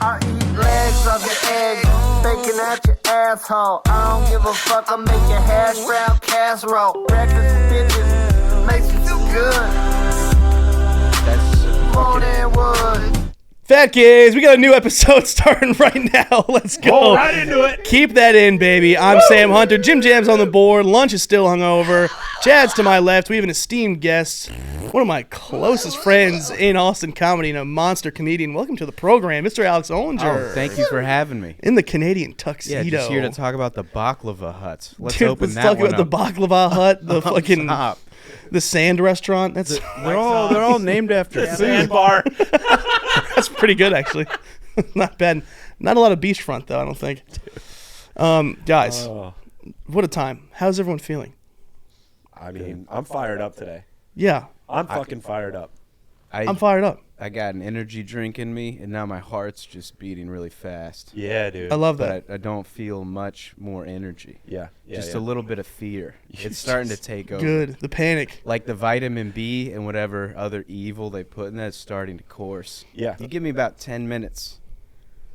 I eat legs of your eggs, bacon at your asshole. I don't give a fuck, I make your hash brown casserole. Breakfast for bitches, makes you feel good. That's More than wood. Fat kids, we got a new episode starting right now. Let's go. Go right into it. Keep that in, baby. I'm Sam Hunter. Jim Jam's on the board. Lunch is still hungover. Chad's to my left. We have an esteemed guest, one of my closest friends in Austin comedy and a monster comedian. Welcome to the program, Mr. Alex Olinger. Oh, thank you for having me. In the Canadian tuxedo. Yeah, just here to talk about the baklava huts. Let's Dude, open let's that talk one about up. the baklava hut, the fucking Stop. the sand restaurant. That's They're all named after food. Sandbar. that's pretty good actually. Not bad. Not a lot of beachfront though, I don't think. Guys, what a time. How's everyone feeling? I mean, I'm fired up today. Yeah, I'm fucking fired up. I'm fired up. I got an energy drink in me, and now my heart's just beating really fast. Yeah, dude. I love that. But I don't feel much more energy. Yeah. Just a little bit of fear. It's starting to take over. Good. The panic. Like the vitamin B and whatever other evil they put in that is starting to course. Yeah. You give me about 10 minutes.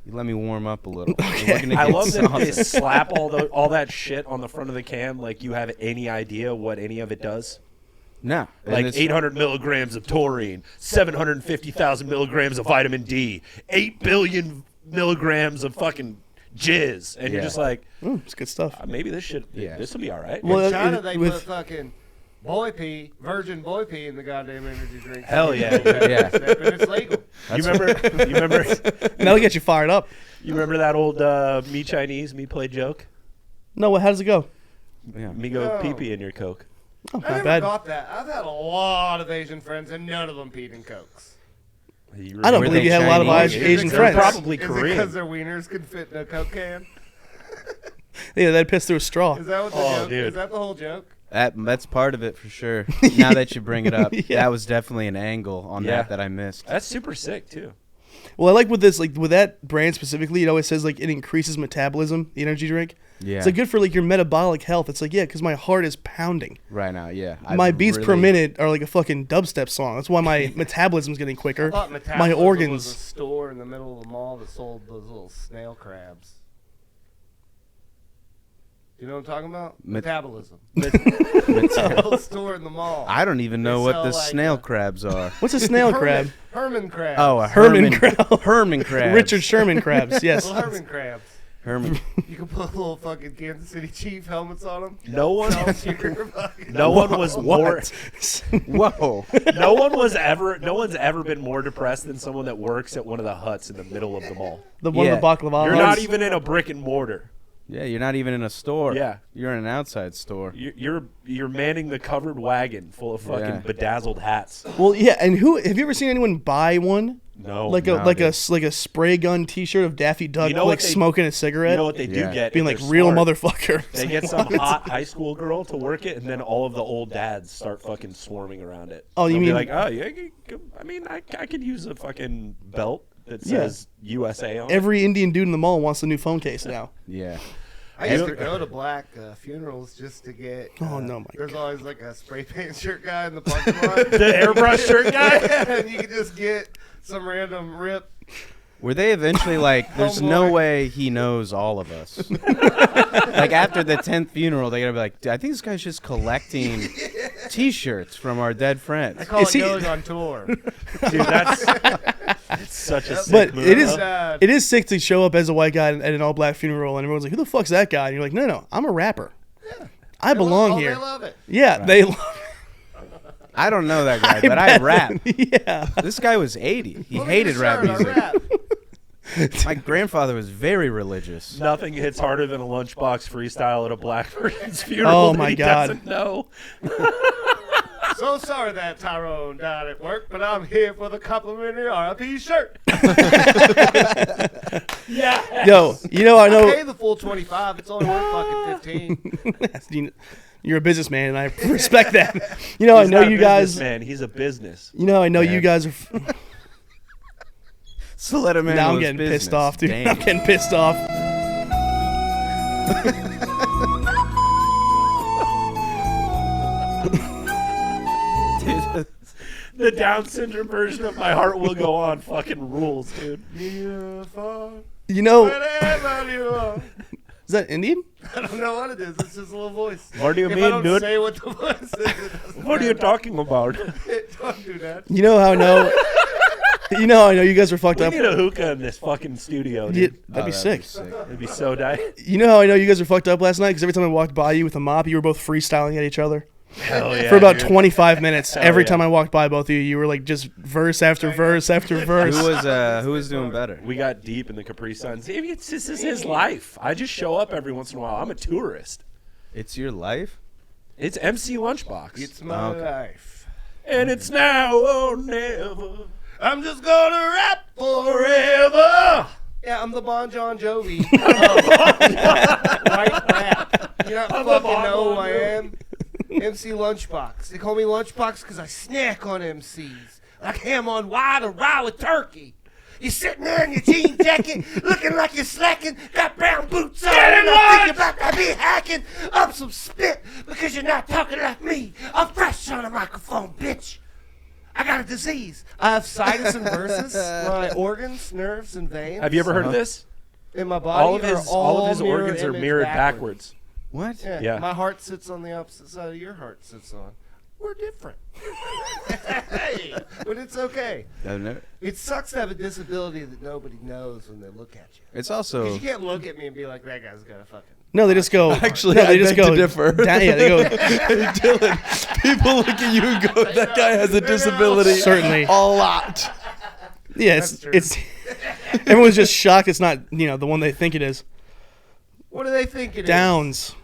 You let me warm up a little. Okay. We're gonna I get love that they something. slap all that shit on the front of the can like you have any idea what any of it does. No. and Like it's- 800 milligrams of taurine, 750,000 milligrams of vitamin D, 8 billion milligrams of fucking jizz. And you're Yeah. just like, It's good stuff. maybe this will be all right. Well, In China, they with- put fucking virgin boy pee in the goddamn energy drink. Hell yeah. Yeah. And it's legal. You remember That'll get you fired up. that old me Chinese, me play joke? No, how does it go? Yeah. Me go No. pee-pee in your Coke. Oh, I not never bad. got that. I've had a lot of Asian friends, and none of them peed in Cokes. I don't Were believe they you had a lot of Chinese? Asian They're friends. probably Is it Korean. because their wieners could fit in a Coke can? Yeah, they'd piss through a straw. Is that what the Oh, joke? dude. Is that the whole joke? That's part of it for sure. Now that you bring it up, Yeah. that was definitely an angle on Yeah. that I missed. That's super sick, too. Well, I like with this, like with that brand specifically, it always says like it increases metabolism, the energy drink. Yeah. It's like good for like your metabolic health. It's like, yeah, because my heart is pounding. Right now, yeah. My I've beats per really- minute are like a fucking dubstep song. That's why my metabolism's getting I quicker. thought My Metabolism was a organs. store in the middle of the mall that sold those little snail crabs. You know what I'm talking about? Metabolism. A little store in the mall. I don't even know They what sell, the like, snail crabs are. What's a snail crab? Herman crabs. Oh, a Herman Herman crab. Herman crabs. Richard Sherman crabs. Yes. Little Herman crabs. Herman. You can put little fucking Kansas City Chief helmets on them. No one, fucking no one was more. Whoa. No one's ever been more depressed than someone that works at one of the huts in the middle of the mall. The one Yeah. of the baklava. You're huts. not even in a brick and mortar. Yeah, you're not even in a store. Yeah. You're in an outside store. You're manning the covered wagon full of fucking Yeah. bedazzled hats. Well, yeah, and have you ever seen anyone buy one? No, Like no, a spray gun T-shirt of Daffy Duck, You know like what they- smoking a cigarette, you know what they do Yeah. get? being if like they're real smart? motherfucker. They get some hot high school girl to work it, and then all of the old dads start fucking swarming around it. Oh, you They'll be mean- like, oh yeah? I mean, I could use a fucking belt that says USA on it. Every Indian dude in the mall wants a new phone case now. Yeah. I used to go to black funerals just to get. Oh, no, my There's God. always like a spray paint shirt guy in the parking lot. The airbrush shirt guy. And you can just get some random rip. Were they eventually like, there's no Homeboy. way he knows all of us? Like after the 10th funeral, they're going to be like, I think this guy's just collecting T-shirts from our dead friends. I call Is it he- going on tour. Dude, that's such a sick But move, it is huh? it is sick to show up as a white guy at an all black funeral and everyone's like, who the fuck's that guy? And you're like, no, I'm a rapper. I belong here. They love it. Yeah, they love I don't know that guy, but I rap. Yeah. This guy was 80. He Look at hated the rap shirt, I music. rap. My grandfather was very religious. Nothing hits harder than a lunchbox freestyle at a black person's funeral. Oh, that my he God. Doesn't know. So sorry that Tyrone died at work, but I'm here for the complimentary RIP shirt. Yeah. Yo, you know, I Pay know the full 25. It's only worth fucking 15. you're a businessman and I respect that. You know, I know you guys. Man, he's a business. You know, I know you Man. guys are. So let him Now handle I'm his getting business. pissed off, dude. Damn. I'm getting pissed off. The Down syndrome version of My Heart Will Go On fucking rules, dude. Beautiful, You know, wherever you are. is that Indian? I don't know what it is. It's just a little voice. What do you If mean, I don't dude? say what the voice is, it doesn't What are you matter. talking about? Don't do that. You know how I know? You know how I know you guys were fucked We up? need a hookah in this fucking studio, Yeah, dude. that'd be sick. It'd be so tight. You know how I know you guys were fucked up last night? Because every time I walked by you with a mop, you were both freestyling at each other. Hell yeah. For about dude. 25 minutes. Every yeah. time I walked by both of you, you were like just verse after verse after verse. Who was doing better? We got deep in the Capri Sun. See, this is his life. I just show up every once in a while. I'm a tourist. It's your life. It's MC Lunchbox. It's my Okay. life. And it's now or never. I'm just gonna rap Forever. Yeah, I'm the Bon John Jovi. White rap. You don't fucking know who I am. MC Lunchbox. They call me Lunchbox because I snack on MCs. Like ham on wide or rye with turkey. You're sitting there in your jean jacket, looking like you're slacking, got brown boots on, and I think you're about to be hacking up some spit because you're not talking like me. I'm fresh on a microphone, bitch. I got a disease. I have sinus and versus. My organs, nerves, and veins Have you ever heard of this? in my body All of are his mirror organs are image mirrored backwards. What? Yeah. My heart sits on the opposite side of your heart sits on. We're different. Hey, but it's okay. It sucks to have a disability that nobody knows when they look at you. It's 'Cause also you can't look at me and be like, that guy's got a fucking... No, they just go. Actually, no, they I just beg go to differ. down- yeah, they go. Hey, Dylan, people look at you and go, that guy has a disability. Certainly. A lot. Yeah, That's true. it's everyone's just shocked. It's not the one they think it is. What do they think it is? Downs.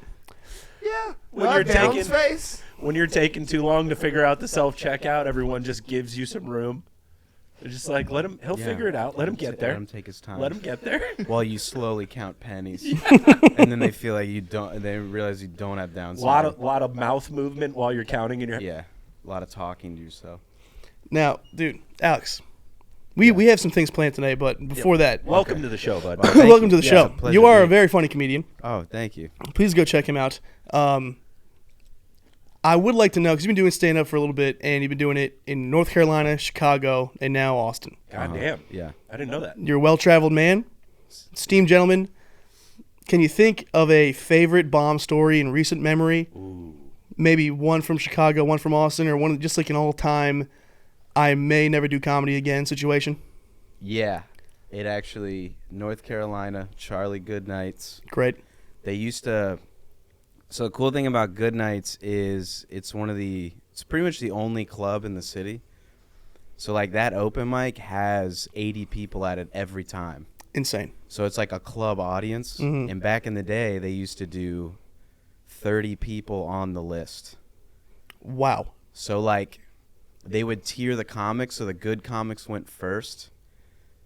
Yeah. When Well, you're Down's taking- face. When you're taking too long to figure out the self-checkout, everyone just gives you some room. They're just like, he'll figure it out. Let him get there. Let him take his time. Let him get there. While you slowly count pennies, and then they feel like you don't. They realize you don't have Down syndrome. lot of mouth movement while you're counting in your Yeah, a lot of talking to yourself. Now, dude, Alex, we have some things planned today, but before that, Welcome to the show, bud. Well, thank welcome you. to the Yeah, show. it's a pleasure You are a being- very funny comedian. Oh, thank you. Please go check him out. I would like to know, because you've been doing stand-up for a little bit, and you've been doing it in North Carolina, Chicago, and now Austin. God damn. Yeah. I didn't know that. You're a well-traveled man, esteemed gentleman. Can you think of a favorite bomb story in recent memory? Ooh. Maybe one from Chicago, one from Austin, or one just like an all-time I may never do comedy again situation? Yeah. It actually, North Carolina, Charlie Goodnights. Great. They used to. So the cool thing about Goodnights is it's pretty much the only club in the city. So like that open mic has 80 people at it every time. Insane. So it's like a club audience. Mhm. And back in the day, they used to do 30 people on the list. Wow. So like they would tier the comics, so the good comics went first,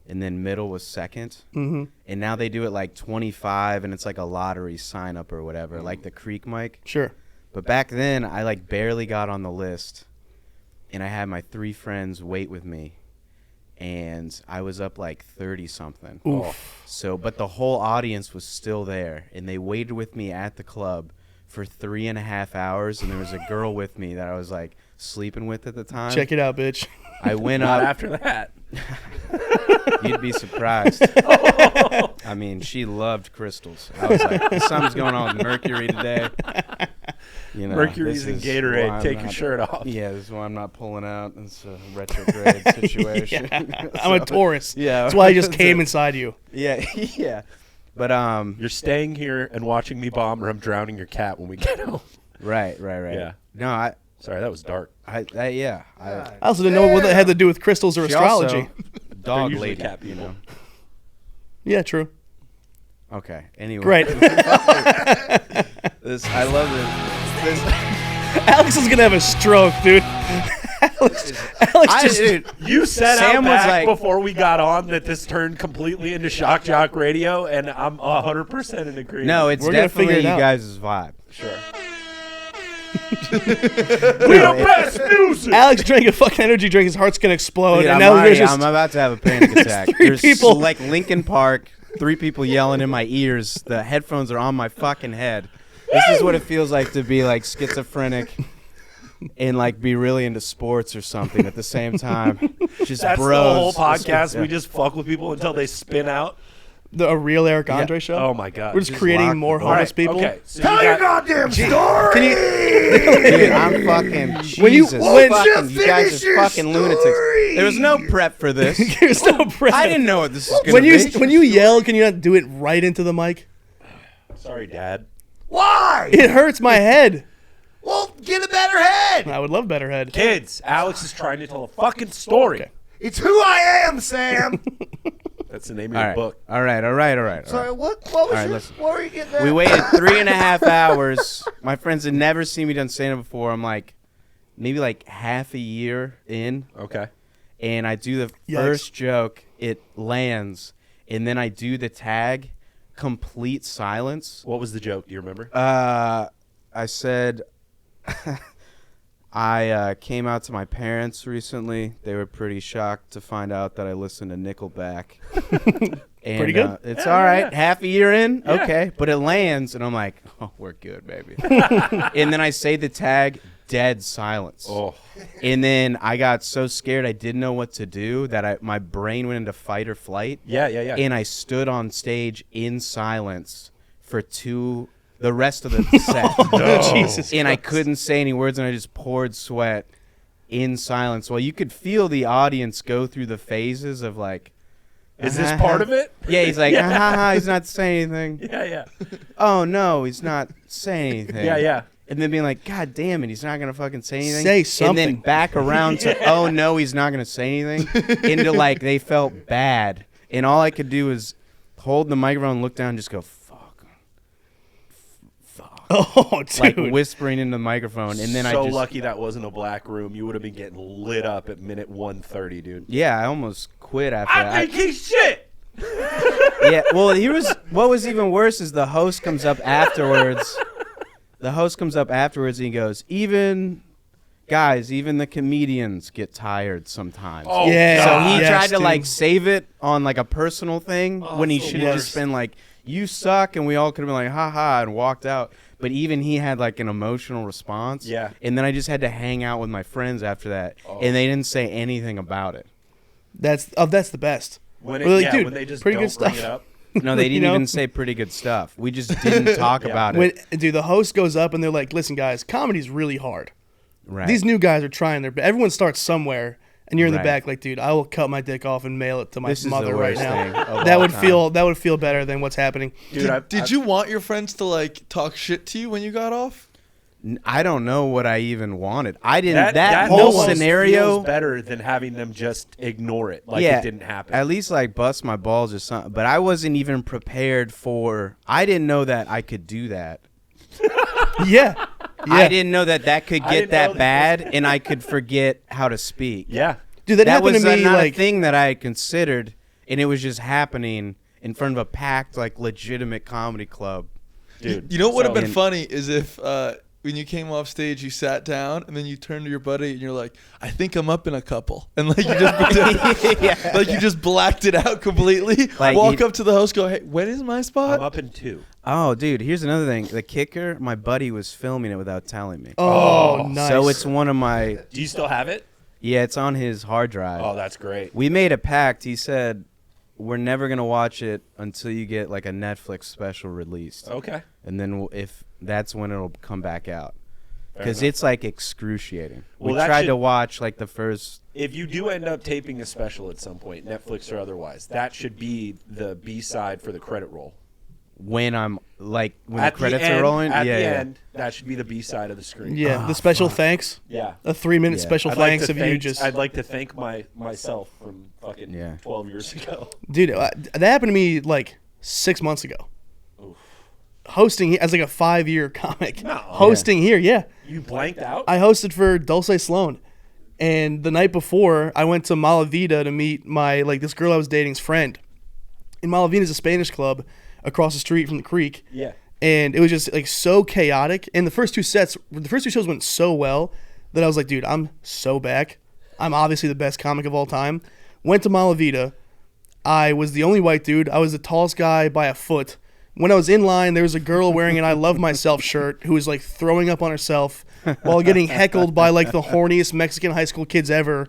and then middle was second. Mm-hmm. And now they do it like 25, and it's like a lottery sign up or whatever, like the Creek mic. Sure. But back then, I like barely got on the list, and I had my 3 friends wait with me, and I was up like 30 something. Oof. So, but the whole audience was still there, and they waited with me at the club for 3.5 hours, and there was a girl with me that I was like sleeping with at the time. Check it out, bitch. I went Not up. after that. You'd be surprised. I mean, she loved crystals. I was like, something's going on with Mercury today. You know, Mercury's this in is Gatorade. why I'm Take your not- shirt off. Yeah, this is why I'm not pulling out. It's a retrograde situation. I'm a Taurus. Yeah. That's why I just That's came it. inside you. Yeah, yeah. But You're staying here and watching me bomb, or I'm drowning your cat when we get home. right. Yeah. No, Sorry, that was dark. yeah. I also didn't know what that had to do with crystals or She astrology. also- dog usually lady, cat you people. know. Yeah, true. Okay. Anyway. Great. This I love this. Alex is gonna have a stroke, dude. Alex just Dude, You said Sam out was back like- before we got on that this turned completely into Shock Jock Radio, and I'm 100% in agreement. no, it's We're gonna definitely figure it you out. guys' vibe. sure. We the best music. Alex drank a fucking energy drink. His heart's gonna explode. Dude, and I'm, now already, there's just I'm about to have a panic attack. There's people. like Linkin Park, 3 people yelling in my ears. The headphones are on my fucking head. This is what it feels like to be like schizophrenic. and like be really into sports or something at the same time. Just That's bros. the whole podcast. Yeah. We just fuck with people until they spin out. A real Eric Andre show. Oh my god. We're just Just creating lock more the All homeless right, people. Okay. So Tell you your got, goddamn story. Can you? Dude, I'm fucking When you- Jesus. when- fucking, you guys finish are your fucking lunatics. story. There was no prep for this. There's no prep. I didn't know what this was When gonna be. you yell, can you not do it right into the mic? sorry, Dad. Why? It hurts my head. Well, get a better head. I would love better head. Kids, Alex is trying to tell a fucking story. Okay. It's who I am, Sam. That's the name of All your right. book. All right. Sorry, what was right, your, listen. what were you getting at? We waited 3.5 hours. My friends had never seen me done stand-up before. I'm like, maybe like half a year in, Okay. and I do the Yikes. first joke. It lands, and then I do the tag. Complete silence. What was the joke? Do you remember? I said, I came out to my parents recently. They were pretty shocked to find out that I listened to Nickelback. And, Pretty good. It's Yeah, all right. yeah. Half a year in, Yeah. okay. But it lands, and I'm like, oh, we're good, baby. And then I say the tag, dead silence. Oh. And then I got so scared I didn't know what to do that my brain went into fight or flight. Yeah. And I stood on stage in silence for the rest of the set. Jesus And I Christ. couldn't say any words, and I just poured sweat in silence. Well, you could feel the audience go through the phases of like, Is this part of it? yeah, he's like, ha ha ha, he's not saying anything. Yeah. Oh no, he's not saying anything. Yeah. And then being like, God damn it, he's not gonna fucking say anything. Say And something. then back around to, oh no, he's not gonna say anything. Into like they felt bad, and all I could do was hold the microphone, look down, and just go, fuck, Oh, dude. like whispering into the microphone, and then so I just, lucky that wasn't a black room. You would have been getting lit up at minute 1:30, dude. yeah, I almost quit after that. he's shit. Yeah, well, what was even worse is the host comes up afterwards. The host comes up afterwards and he goes, even the comedians get tired sometimes. Oh, Yeah. So God. he Yes, tried to dude. like save it on like a personal thing when he it's the should have just worst. been like, you suck, and we all could have been like, ha ha, and walked out. But even he had like an emotional response. Yeah. And then I just had to hang out with my friends after that, and they didn't say anything about it. That's the best. When We're like, dude, when they just pretty don't good bring stuff. it up. No, they You didn't know? even say pretty good stuff. We just didn't talk about When it. dude, the host goes up and they're like, "Listen, guys, comedy's really hard. Right. These new guys are trying their best. Everyone starts somewhere, and you're in the Right. back, like, dude, I will cut my dick off and mail it to my This is the mother right worst now. thing of That all would time. feel better than what's happening. Dude, Did you want your friends to like talk shit to you when you got off? I don't know what I even wanted. I didn't. That, that whole almost scenario. feels better than having them just ignore it like yeah, it didn't happen. At least like bust my balls or something. But I wasn't even prepared for. I didn't know that I could do that. Yeah. I didn't know that could I get didn't know that that- bad, and I could forget how to speak. Yeah. Dude, that, That happened was to me not like a thing that I had considered, and it was just happening in front of a packed, like legitimate comedy club. Dude. You know what would have so- been funny is if when you came off stage, you sat down and then you turned to your buddy and you're like, "I think I'm up in a couple," and like you just pretend, like you just blacked it out completely. Like Walk you- up to the host, go, "Hey, when is my I'm spot?" up in 2. Oh, dude, here's another thing. The kicker, my buddy was filming it without telling me. oh, nice. So it's one of my. Do you still have it? Yeah, it's on his hard drive. Oh, that's great. We made a pact. He said, we're never going to watch it until you get like a Netflix special released. Okay. And then if that's when it'll come back out. Fair Because enough. it's like excruciating. Well, We that tried should- to watch like the first. If you do end up taping a special at some point, Netflix or otherwise, that should be the B-side for the credit roll. When I'm like, when At the credits end, are rolling. At yeah, the yeah. end, that should be the B-side of the screen. yeah, the special thanks. Yeah. A 3-minute Yeah. special I'd like thanks to of you thank- just. I'd like to thank myself from fucking Yeah. 12 years ago. Dude, that happened to me like 6 months ago. Hosting as like a 5-year comic. No. Hosting here, yeah. You blanked out? I hosted for Dulce Sloan. And the night before, I went to Malavita to meet my, like, this girl I was dating's friend. And Malavita is a Spanish club across the street from the creek. Yeah. And it was just, like, so chaotic. And the first two shows went so well that I was like, dude, I'm so back. I'm obviously the best comic of all time. Went to Malavita. I was the only white dude. I was the tallest guy by a foot. When I was in line, there was a girl wearing an I Love Myself shirt who was, like, throwing up on herself while getting heckled by like the horniest Mexican high school kids ever.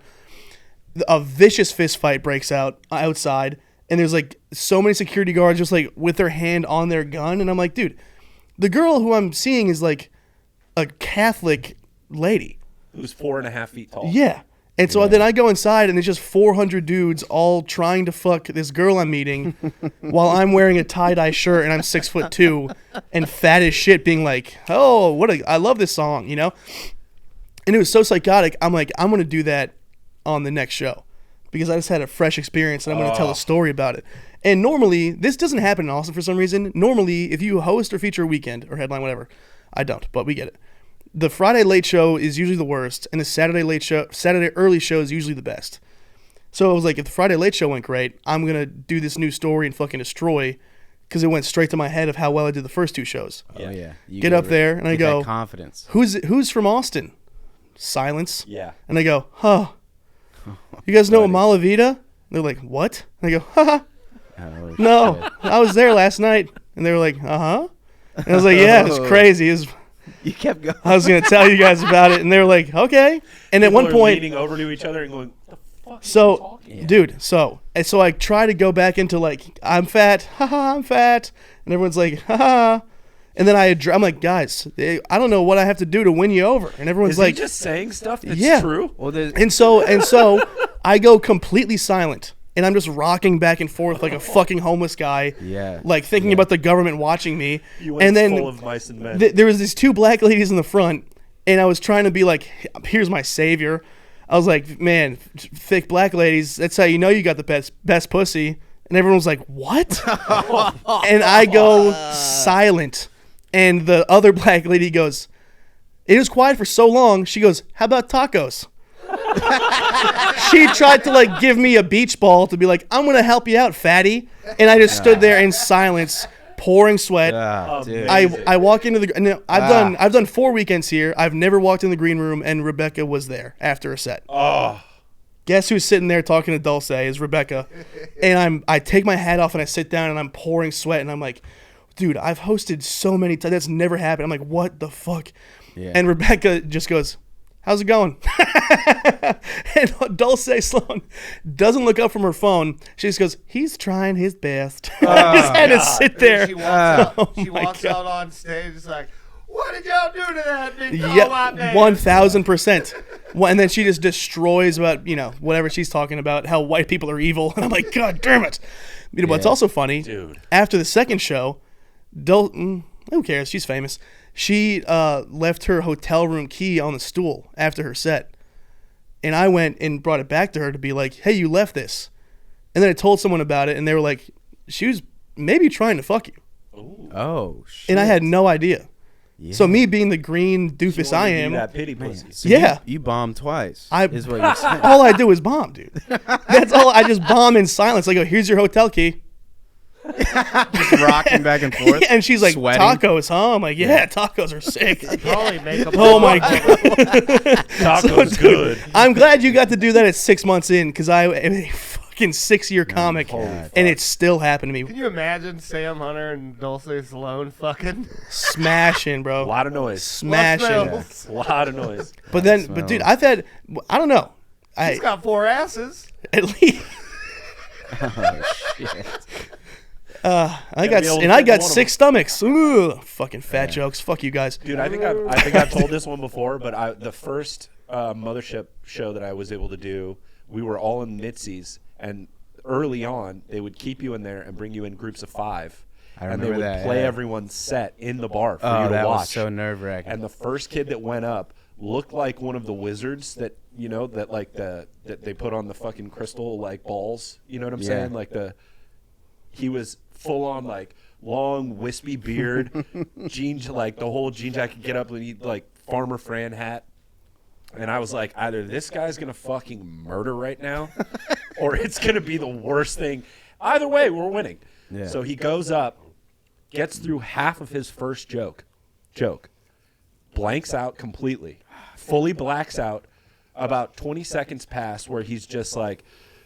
A vicious fist fight breaks out outside, and there's like so many security guards just like with their hand on their gun, and I'm like, dude, the girl who I'm seeing is like a Catholic lady. Who's 4.5 feet tall. Yeah. And so then I go inside, and it's just 400 dudes all trying to fuck this girl I'm meeting while I'm wearing a tie-dye shirt and I'm 6'2" and fat as shit being like, oh, I love this song, you know? And it was so psychotic. I'm like, I'm going to do that on the next show because I just had a fresh experience and I'm going to tell a story about it. And normally, this doesn't happen in Austin for some reason. Normally, if you host or feature a weekend or headline, whatever, I don't, but we get it. The Friday late show is usually the worst, and the Saturday early show is usually the best. So I was like, if the Friday late show went great, I'm going to do this new story and fucking destroy, because it went straight to my head of how well I did the first 2 shows. Oh, yeah. You Get up there, and I go, that confidence. Who's from Austin? Silence. Yeah. And I go, huh. You guys know Malavita? They're like, what? And I go, haha. Oh, No, shit. I was there last night. And they were like, uh-huh. And I was like, yeah, it was crazy. It was... You kept going. I was going to tell you guys about it, and they were like, okay. And at People one are point, leaning over to each other and going, "What the fuck?" Are you so, talking dude, so I try to go back into like, I'm fat, haha, I'm fat, and everyone's like, haha. And then I'm like, guys, I don't know what I have to do to win you over. And everyone's Is like, he just saying stuff that's yeah. true? Well, there's, and so I go completely silent. And I'm just rocking back and forth like a fucking homeless guy. Yeah. Like thinking about the government watching me. You went and then full of mice and men. there was these 2 black ladies in the front, and I was trying to be like, here's my savior. I was like, man, thick black ladies, that's how you know you got the best pussy. And everyone was like, what? And I go silent. And the other black lady goes, it was quiet for so long. She goes, how about tacos? She tried to like give me a beach ball to be like, I'm gonna help you out, fatty. And I just stood there in silence, pouring sweat. dude. I walk into the. And I've done 4 weekends here. I've never walked in the green room, and Rebecca was there after a set. Oh, Guess who's sitting there talking to Dulce is Rebecca, and I take my hat off and I sit down and I'm pouring sweat and I'm like, dude, I've hosted so many times. That's never happened. I'm like, what the fuck? Yeah. And Rebecca just goes, how's it going? And Dulce Sloan doesn't look up from her phone. She just goes, he's trying his best. I just had to sit there. She walks out, Oh she my walks God. out on stage. It's like, what did y'all do to that big Yeah, white man? 1000%. And then she just destroys about, whatever she's talking about, how white people are evil. And I'm like, God damn it. What's also funny, dude. after the second show, who cares? She's famous. She left her hotel room key on the stool after her set. And I went and brought it back to her to be like, hey, you left this. And then I told someone about it, and they were like, she was maybe trying to fuck you. Oh, shit. And I had no idea. Yeah. So me being the green doofus I am, That pity pussy. So yeah. You bombed twice. I- is what you're saying. all I do is bomb, dude. That's all. I just bomb in silence. I go, here's your hotel key. Just rocking back and forth. And she's like, sweating. tacos, huh? I'm like, yeah, tacos are sick. Probably make a Oh my God. Tacos good. I'm glad you got to do that at 6 months in, because I am a fucking 6-year comic, God. and it still happened to Can me. you imagine Sam Hunter and Dulce Sloan fucking? Smashing, A bro. lot of noise. Smashing. Smells. A lot of noise. But dude, I've had, I don't know. He's got 4 asses. At least. Oh, shit. I be able to got fit one of 6 stomachs. Ooh, fucking fat jokes. Fuck you guys. Dude, I think I've told this one before, but the first mothership show that I was able to do, we were all in Mitzi's, and early on they would keep you in there and bring you in groups of 5, I and they remember would that, play yeah. everyone's set in the bar for Oh, you to that watch. was so nerve-wracking. And the first kid that went up looked like one of the wizards that that they put on the fucking crystal like balls. You know what I'm Yeah. saying? Like he was full on like long wispy beard, jeans, like the whole jean jacket, get up and eat like Farmer Fran hat. And I was like, either this guy's gonna fucking murder right now, or it's gonna be the worst thing. Either way, we're winning. Yeah. So he goes up, gets through half of his first joke, blanks out completely, fully blacks out. About 20 seconds pass where he's just like,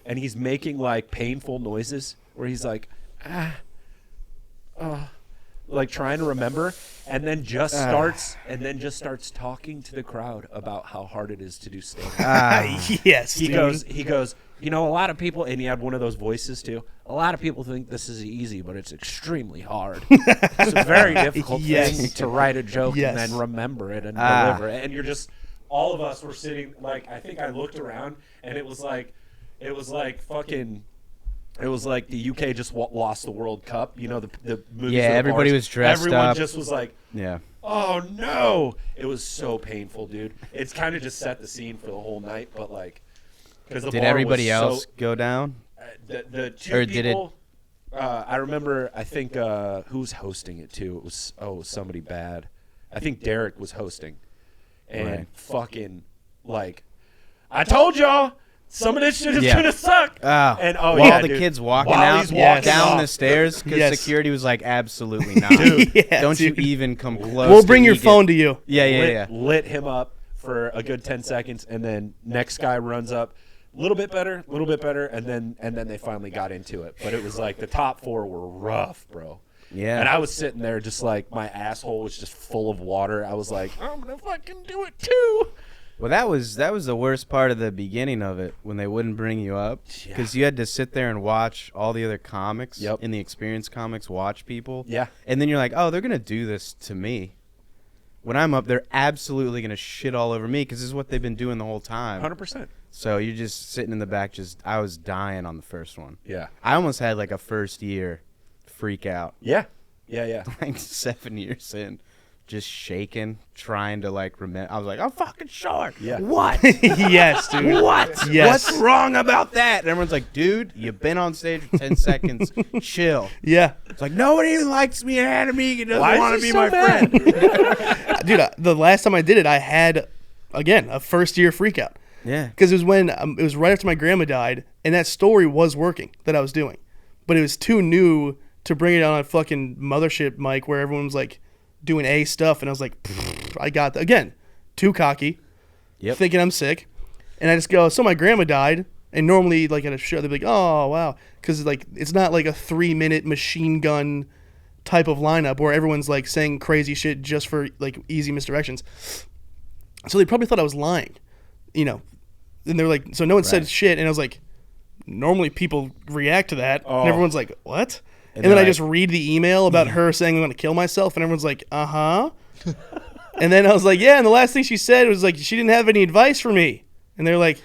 and he's making like painful noises where he's like, like trying to remember, and then just starts talking to the crowd about how hard it is to do stand-up. Yes, He dude. goes, you know, a lot of people, and he had one of those voices too. A lot of people think this is easy, but it's extremely hard. It's a very difficult thing to write a joke and then remember it and deliver it. And you're just, all of us were sitting, like, I think I looked around, and it was like fucking. It was like the UK just lost the World Cup. You know, the movies. Yeah, everybody was dressed Everyone up. just was like, Yeah. oh no. It was so painful, dude. It's kind of just set the scene for the whole night, but like, because the Did bar everybody was else go down? the two Or did it- people. I remember. I think who was hosting it too? It was somebody bad. I think Derek was hosting, and Right. fucking like, I told y'all. Some of this shit is Yeah. gonna suck. Oh, And while the dude. kid's walking While out he's walking down off. the stairs, because Yes. security was like, absolutely not. Yeah, Don't dude. you even come close. We'll to bring your Egan. phone to you. Yeah. Lit him up for a good 10 seconds, and then next guy runs up, a little bit better, and then they finally got into it. But it was like the top four were rough, bro. Yeah. And I was sitting there just like my asshole was just full of water. I was like, I'm gonna fucking do it too. Well, that was the worst part of the beginning of it, when they wouldn't bring you up, because you had to sit there and watch all the other comics in the Experience Comics watch people. Yeah. And then you're like, oh, they're gonna do this to me. When I'm up, they're absolutely gonna shit all over me, because this is what they've been doing the whole time. 100%. So you're just sitting in the back. I was dying on the first one. Yeah. I almost had like a first year freak out. Yeah. Like 7 years in, just shaking, trying to like remember. I was like, I'm fucking sure. Yeah. What? Yes, dude. What? Yes. What's wrong about that? And everyone's like, dude, you've been on stage for 10 seconds. Chill. Yeah. It's like, nobody even likes me. Adam Egan doesn't Why is want to this be so my bad? friend. Dude, the last time I did it, I had, again, a first-year freak out. Yeah. Because it was when it was right after my grandma died, and that story was working that I was doing, but it was too new to bring it on a fucking mothership mic where everyone was like doing A stuff, and I was like, I got that. Again, too cocky, thinking I'm sick, and I just go, so my grandma died, and normally like at a show they'd be like, oh wow, because like it's not like a 3-minute machine gun type of lineup where everyone's like saying crazy shit just for like easy misdirections. So they probably thought I was lying, you know. And they're like, so no one said shit, and I was like, normally people react to that, and everyone's like, what? And then I like- just read the email about her saying I'm going to kill myself, and everyone's like, uh-huh. And then I was like, yeah, and the last thing she said was like, she didn't have any advice for me. And they're like,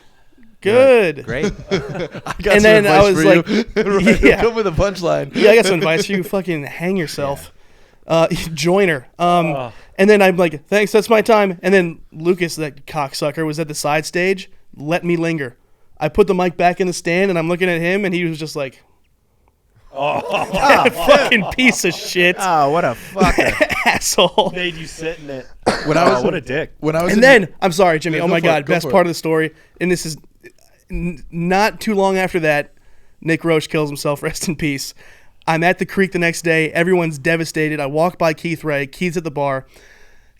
good. Great. I got And some then I advice was for like, you. yeah. Come with a punchline. Yeah, I got some advice for you. Fucking hang yourself. Join her. And then I'm like, thanks, that's my time. And then Lucas, that cocksucker, was at the side stage. Let me linger. I put the mic back in the stand, and I'm looking at him, and he was just like, fucking piece of shit. Oh, what a fucker. Asshole. Made you sit in it. When I was what a dick. When I was And in then, I'm sorry, Jimmy. Yeah, Oh go my for it, God. go Best for part it. of the story. And this is not too long after that, Nick Roche kills himself. Rest in peace. I'm at the creek the next day. Everyone's devastated. I walk by Keith Ray. Keith's at the bar.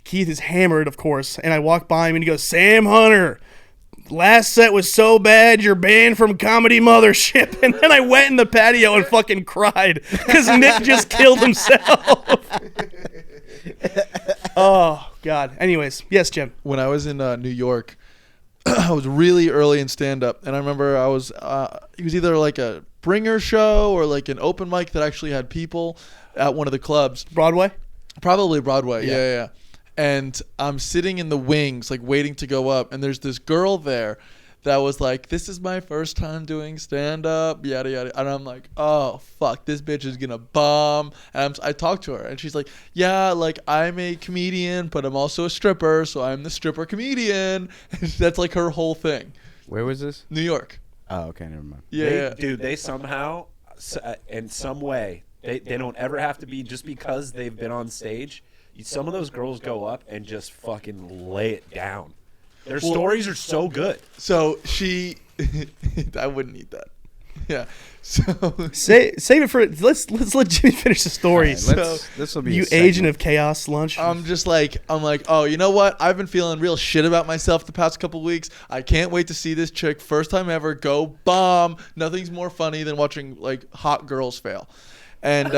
Keith is hammered, of course. And I walk by him and he goes, Sam Hunter, last set was so bad you're banned from Comedy Mothership. And then I went in the patio and fucking cried because Nick just killed himself. Oh, God. Anyways, yes, Jim. when I was in New York, I was really early in stand-up, and I remember I was it was either like a bringer show or like an open mic that actually had people at one of the clubs. Broadway? Probably Broadway, yeah. And I'm sitting in the wings, like waiting to go up, and there's this girl there that was like, this is my first time doing stand-up, yada, yada. And I'm like, oh, fuck, this bitch is going to bomb. And I talked to her, and she's like, yeah, like, I'm a comedian, but I'm also a stripper, so I'm the stripper comedian. That's like her whole thing. Where was this? New York. Oh, okay, never mind. Yeah. Dude, they somehow, in some way, they don't ever have to be just because they've been on stage. Some of those girls go up and just fucking lay it down. Their stories are so good. So she, I wouldn't eat that. Yeah. So Save it for let's let Jimmy finish the story. All right, this will be You a segment. agent of chaos lunch. I'm like, oh, you know what? I've been feeling real shit about myself the past couple weeks. I can't wait to see this chick, first time ever, go bomb. Nothing's more funny than watching like hot girls fail. And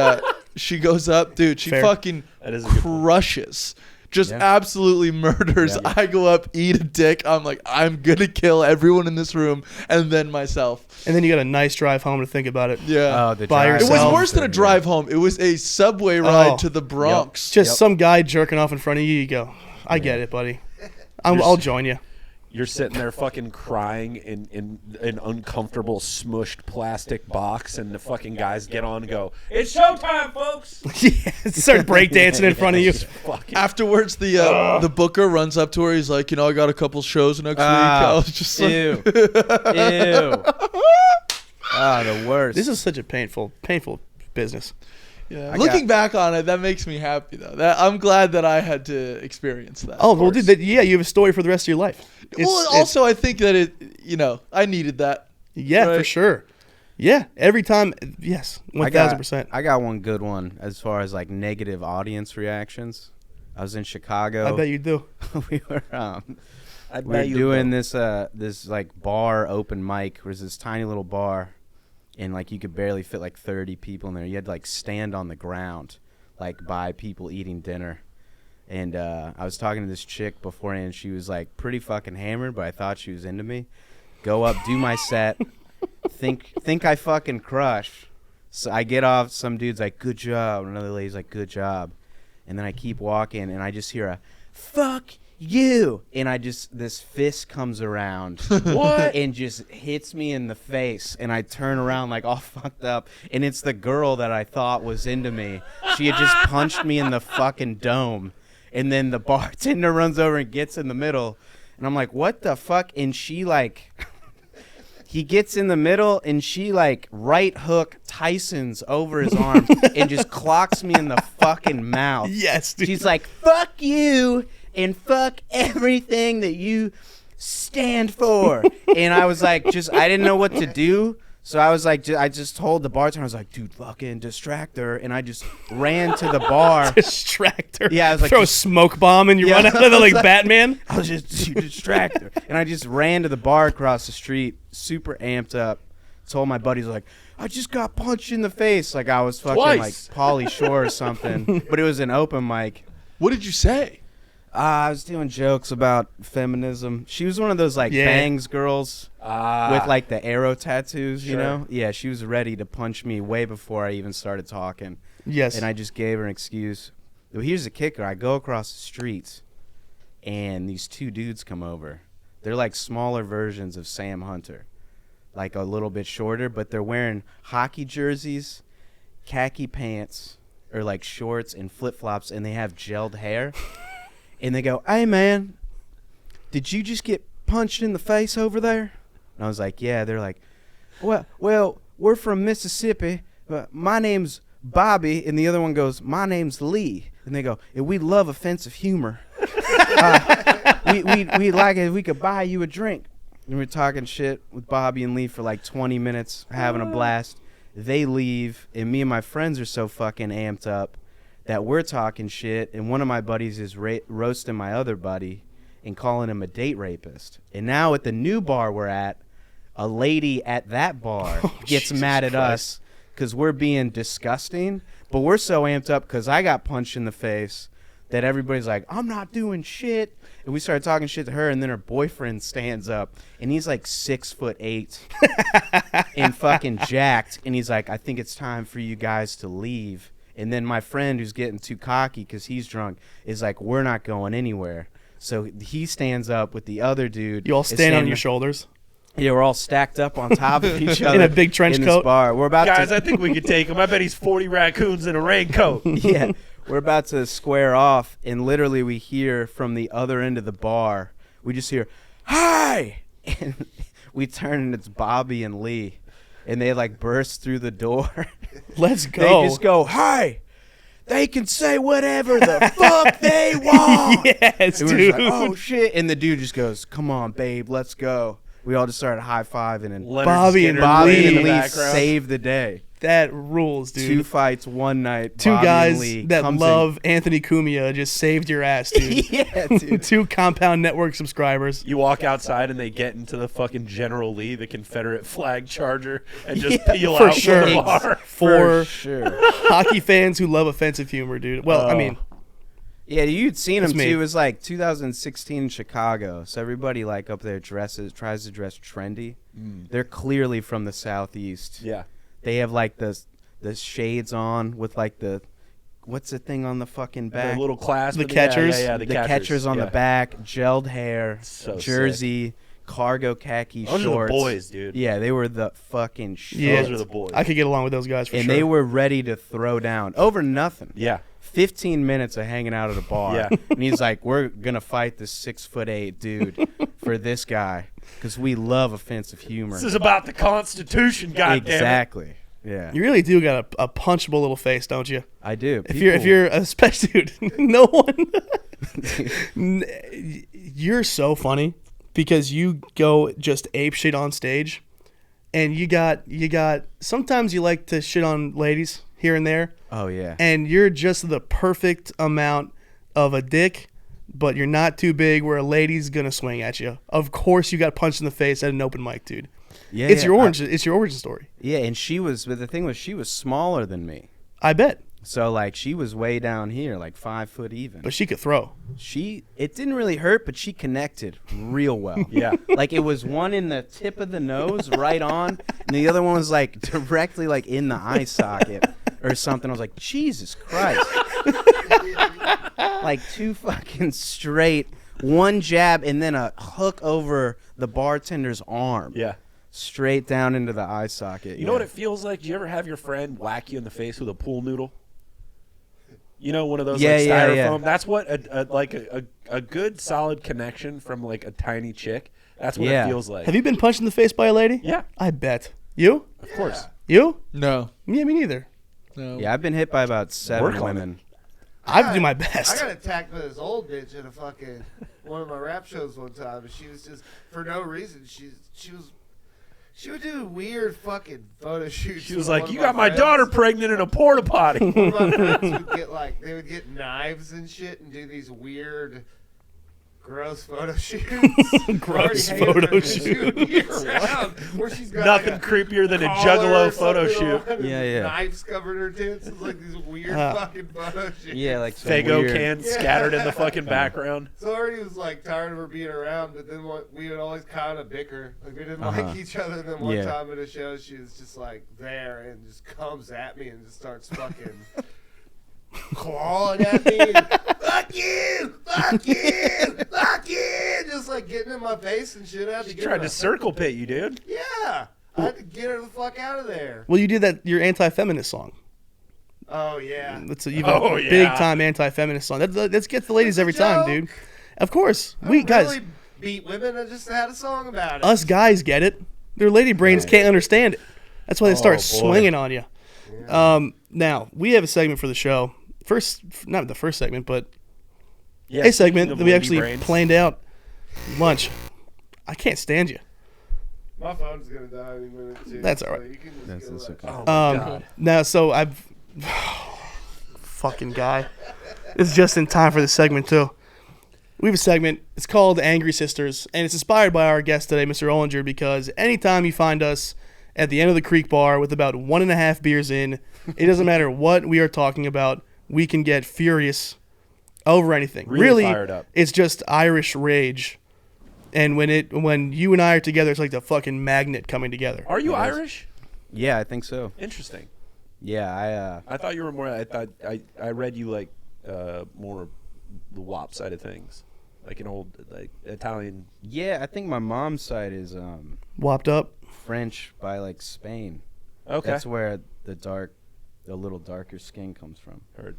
She goes up, dude. She Fair. fucking That is a good point. crushes. Just Yeah. absolutely murders. Yeah. I go up, eat a dick. I'm like, I'm gonna kill everyone in this room and then myself. And then you got a nice drive home to think about it. Yeah. Oh, the By drive It was yourself. worse than a drive home. It was a subway ride to the Bronx. Just some guy jerking off in front of you. You go, I get it, buddy. I'll join you. You're sitting there fucking crying in an uncomfortable smushed plastic box, and the fucking guys get on and go, "It's showtime, folks!" Yeah, start breakdancing in front of you. Fucking Afterwards, the booker runs up to her. He's like, I got a couple shows next week. I was just like, Ew. Ew. The worst. This is such a painful business. yeah. Looking back on it, that makes me happy though. I'm glad that I had to experience that. Oh, well, dude, you have a story for the rest of your life. Also, I think that I needed that. Yeah, for Right. sure. Yeah, every time, yes, I got- 1,000%. I got one good one as far as like negative audience reactions. I was in Chicago. I bet you do. we were I we were doing this like bar open mic. It was this tiny little bar, and like you could barely fit like 30 people in there. You had to like stand on the ground, like by people eating dinner. And I was talking to this chick beforehand. She was like pretty fucking hammered, but I thought she was into me. Go up, do my set. think I fucking crush. So I get off. Some dude's like, "Good job." Another lady's like, "Good job." And then I keep walking, and I just hear a "fuck you," and this fist comes around, What? and just hits me in the face, and I turn around like all fucked up, and it's the girl that I thought was into me. She had just punched me in the fucking dome, and then the bartender runs over and gets in the middle, and I'm like, "What the fuck?" And she like. He gets in the middle, and she, like, right hook Tyson's over his arm and just clocks me in the fucking mouth. Yes, dude. She's like, "Fuck you and fuck everything that you stand for." And I was like, I didn't know what to do. So I was like, I just told the bartender, I was like, "Dude, fucking distract her." And I just ran to the bar. Distract her. Yeah, I was like, throw a smoke bomb and you Yeah, run out of there like Batman. I was just you distract her. And I just ran to the bar across the street, super amped up. Told my buddies, like, "I just got punched in the face." Like I was fucking Twice. like Pauly Shore or something. But it was an open mic. What did you say? I was doing jokes about feminism. She was one of those like Yeah. bangs girls with like the arrow tattoos, you Sure. know? Yeah, she was ready to punch me way before I even started talking. Yes. And I just gave her an excuse. Well, here's the kicker. I go across the street, and these two dudes come over. They're like smaller versions of Sam Hunter, like a little bit shorter, but they're wearing hockey jerseys, khaki pants, or like shorts and flip-flops, and they have gelled hair. And they go, "Hey, man, did you just get punched in the face over there?" And I was like, "Yeah." They're like, well, we're from Mississippi. My name's Bobby." And the other one goes, "My name's Lee." And they go, "And we love offensive humor. We'd like it if we could buy you a drink." And we're talking shit with Bobby and Lee for like 20 minutes, having a blast. They leave, and me and my friends are so fucking amped up that we're talking shit, and one of my buddies is roasting my other buddy and calling him a date rapist. And now at the new bar we're at, a lady at that bar gets Jesus mad at Christ. us because we're being disgusting, but we're so amped up because I got punched in the face that everybody's like, "I'm not doing shit." And we started talking shit to her, and then her boyfriend stands up, and he's like 6'8" and fucking jacked, and he's like, "I think it's time for you guys to leave." And then my friend, who's getting too cocky because he's drunk, is like, "We're not going anywhere." So he stands up with the other dude. You all is stand on standing- your shoulders. Yeah, we're all stacked up on top of each other In a big trench in coat? This bar. We're about Guys, to, I think we could take him. I bet he's 40 raccoons in a raincoat. yeah, we're about to square off, and literally we hear from the other end of the bar, we just hear, "Hi!" And we turn, and it's Bobby and Lee, and they like burst through the door. Let's go. They just go, "Hi!" They can say whatever the fuck they want. Yes, And we're just dude. like, "Oh shit!" And the dude just goes, "Come on, babe, let's go." We all just started high-fiving, and Leonard Bobby and Skinner Bobby played in and the Lee background. saved the day. That rules, dude. 2 fights, 1 night. Two Bobby guys and Lee that comes love Anthony Cumia just saved your ass, dude. yeah, dude. 2 Compound Network subscribers. You walk outside and they get into the fucking General Lee, the Confederate flag charger, and just peel for out sure. from the bar. For sure. hockey fans who love offensive humor, dude. Well, I mean, Yeah, you'd seen That's him me. too. It was like 2016 in Chicago. So everybody like up there tries to dress trendy. They're clearly from the Southeast. Yeah. They have like the shades on with like what's the thing on the fucking back? The little clasp. The of catchers? Yeah, the catchers on the back, gelled hair, So jersey, cargo khaki Those are the shorts. boys, dude. Yeah, they were the fucking shit. Yeah. Those are the boys. I could get along with those guys for and sure. they were ready to throw down over nothing. Yeah. 15 minutes of hanging out at a bar. Yeah. And he's like, we're going to fight this 6'8" dude for this guy because we love offensive humor. This is about the Constitution, goddammit. Exactly. Yeah. You really do got a punchable little face, don't you? I do. If you're a special dude, no one. You're so funny because you go just ape shit on stage, and you got. Sometimes you like to shit on ladies here and there, Oh, yeah. and you're just the perfect amount of a dick, but you're not too big where a lady's gonna swing at you. Of course, you got punched in the face at an open mic, dude. Yeah, It's yeah, your origin. It's your origin story. Yeah, and but the thing was, she was smaller than me. I bet, So, like, she was way down here, like 5 foot even. but she could throw. It didn't really hurt, but she connected real well. Yeah. Like, it was one in the tip of the nose, right on, and the other one was, like, directly, like, in the eye socket or something. I was like, Jesus Christ. Like, 2 fucking straight, 1 jab, and then a hook over the bartender's arm. Yeah. Straight down into the eye socket. You know what it feels like? Do you ever have your friend whack you in the face with a pool noodle? You know, one of those Yeah, like yeah, styrofoam. yeah. That's what a good solid connection from like a tiny chick. That's what Yeah. it feels like. Have you been punched in the face by a lady? Yeah, I bet. You? of course. You? No. Yeah, me neither. No. Yeah, I've been hit by about 7 Work on women. I do my I best. got attacked by this old bitch at a fucking one of my rap shows one time, and she was just for no reason. She would do weird fucking photo shoots. She was with like, one of "You got my friends." daughter pregnant in a porta potty." One of my friends would get they would get knives and shit and do these weird, gross photo shoots. Gross I already hated her, photo and she shoot. would be around where she's got Nothing like a creepier than a collar or juggalo photo something shoot. on and Yeah, yeah. Knives covering her tits. It's like these weird fucking photo shoots. Yeah, like some Fago weird- cans Yeah. scattered in the fucking background. So I already was like tired of her being around, but then we would always kind of bicker. Like we didn't Uh-huh. like each other. And then one Yeah. time at a show, she was just like there and just comes at me and just starts fucking clawing at me. And, fuck you! Fuck you! Fuck you! Just like getting in my face and shit. I had to She get tried her. to circle pit you, dude. Yeah, I had to get her the fuck out of there. Well, you did that. Your anti-feminist song. Oh yeah. That's a Oh, yeah. big time anti-feminist song. That gets the ladies every time, joke. dude. Of course, I we don't guys, really beat women. I just had a song about it. us guys get it. Their lady brains can't understand it. That's why they start boy. swinging on you. Now we have a segment for the show. Not the first segment, but Yeah, a speaking segment of that we lady actually brains. planned out. Lunch. I can't stand you. My phone's gonna die any minute too. That's all so right. you can just That's go okay. like- Oh my God. Now, so I've fucking guy. It's just in time for this segment too. We have a segment. It's called Angry Sisters, and it's inspired by our guest today, Mr. Olinger, because anytime you find us at the end of the Creek Bar with about 1.5 beers in, it doesn't matter what we are talking about, we can get furious over anything. Really fired up. It's just Irish rage. And when you and I are together, it's like the fucking magnet coming together. Are you Irish? Yeah, I think so. Interesting. Yeah, I thought you were more. I read you like more the WAP side of things, like an old like Italian. I think my mom's side is Whopped up. French by like Spain. Okay. That's where the little darker skin comes from. Heard.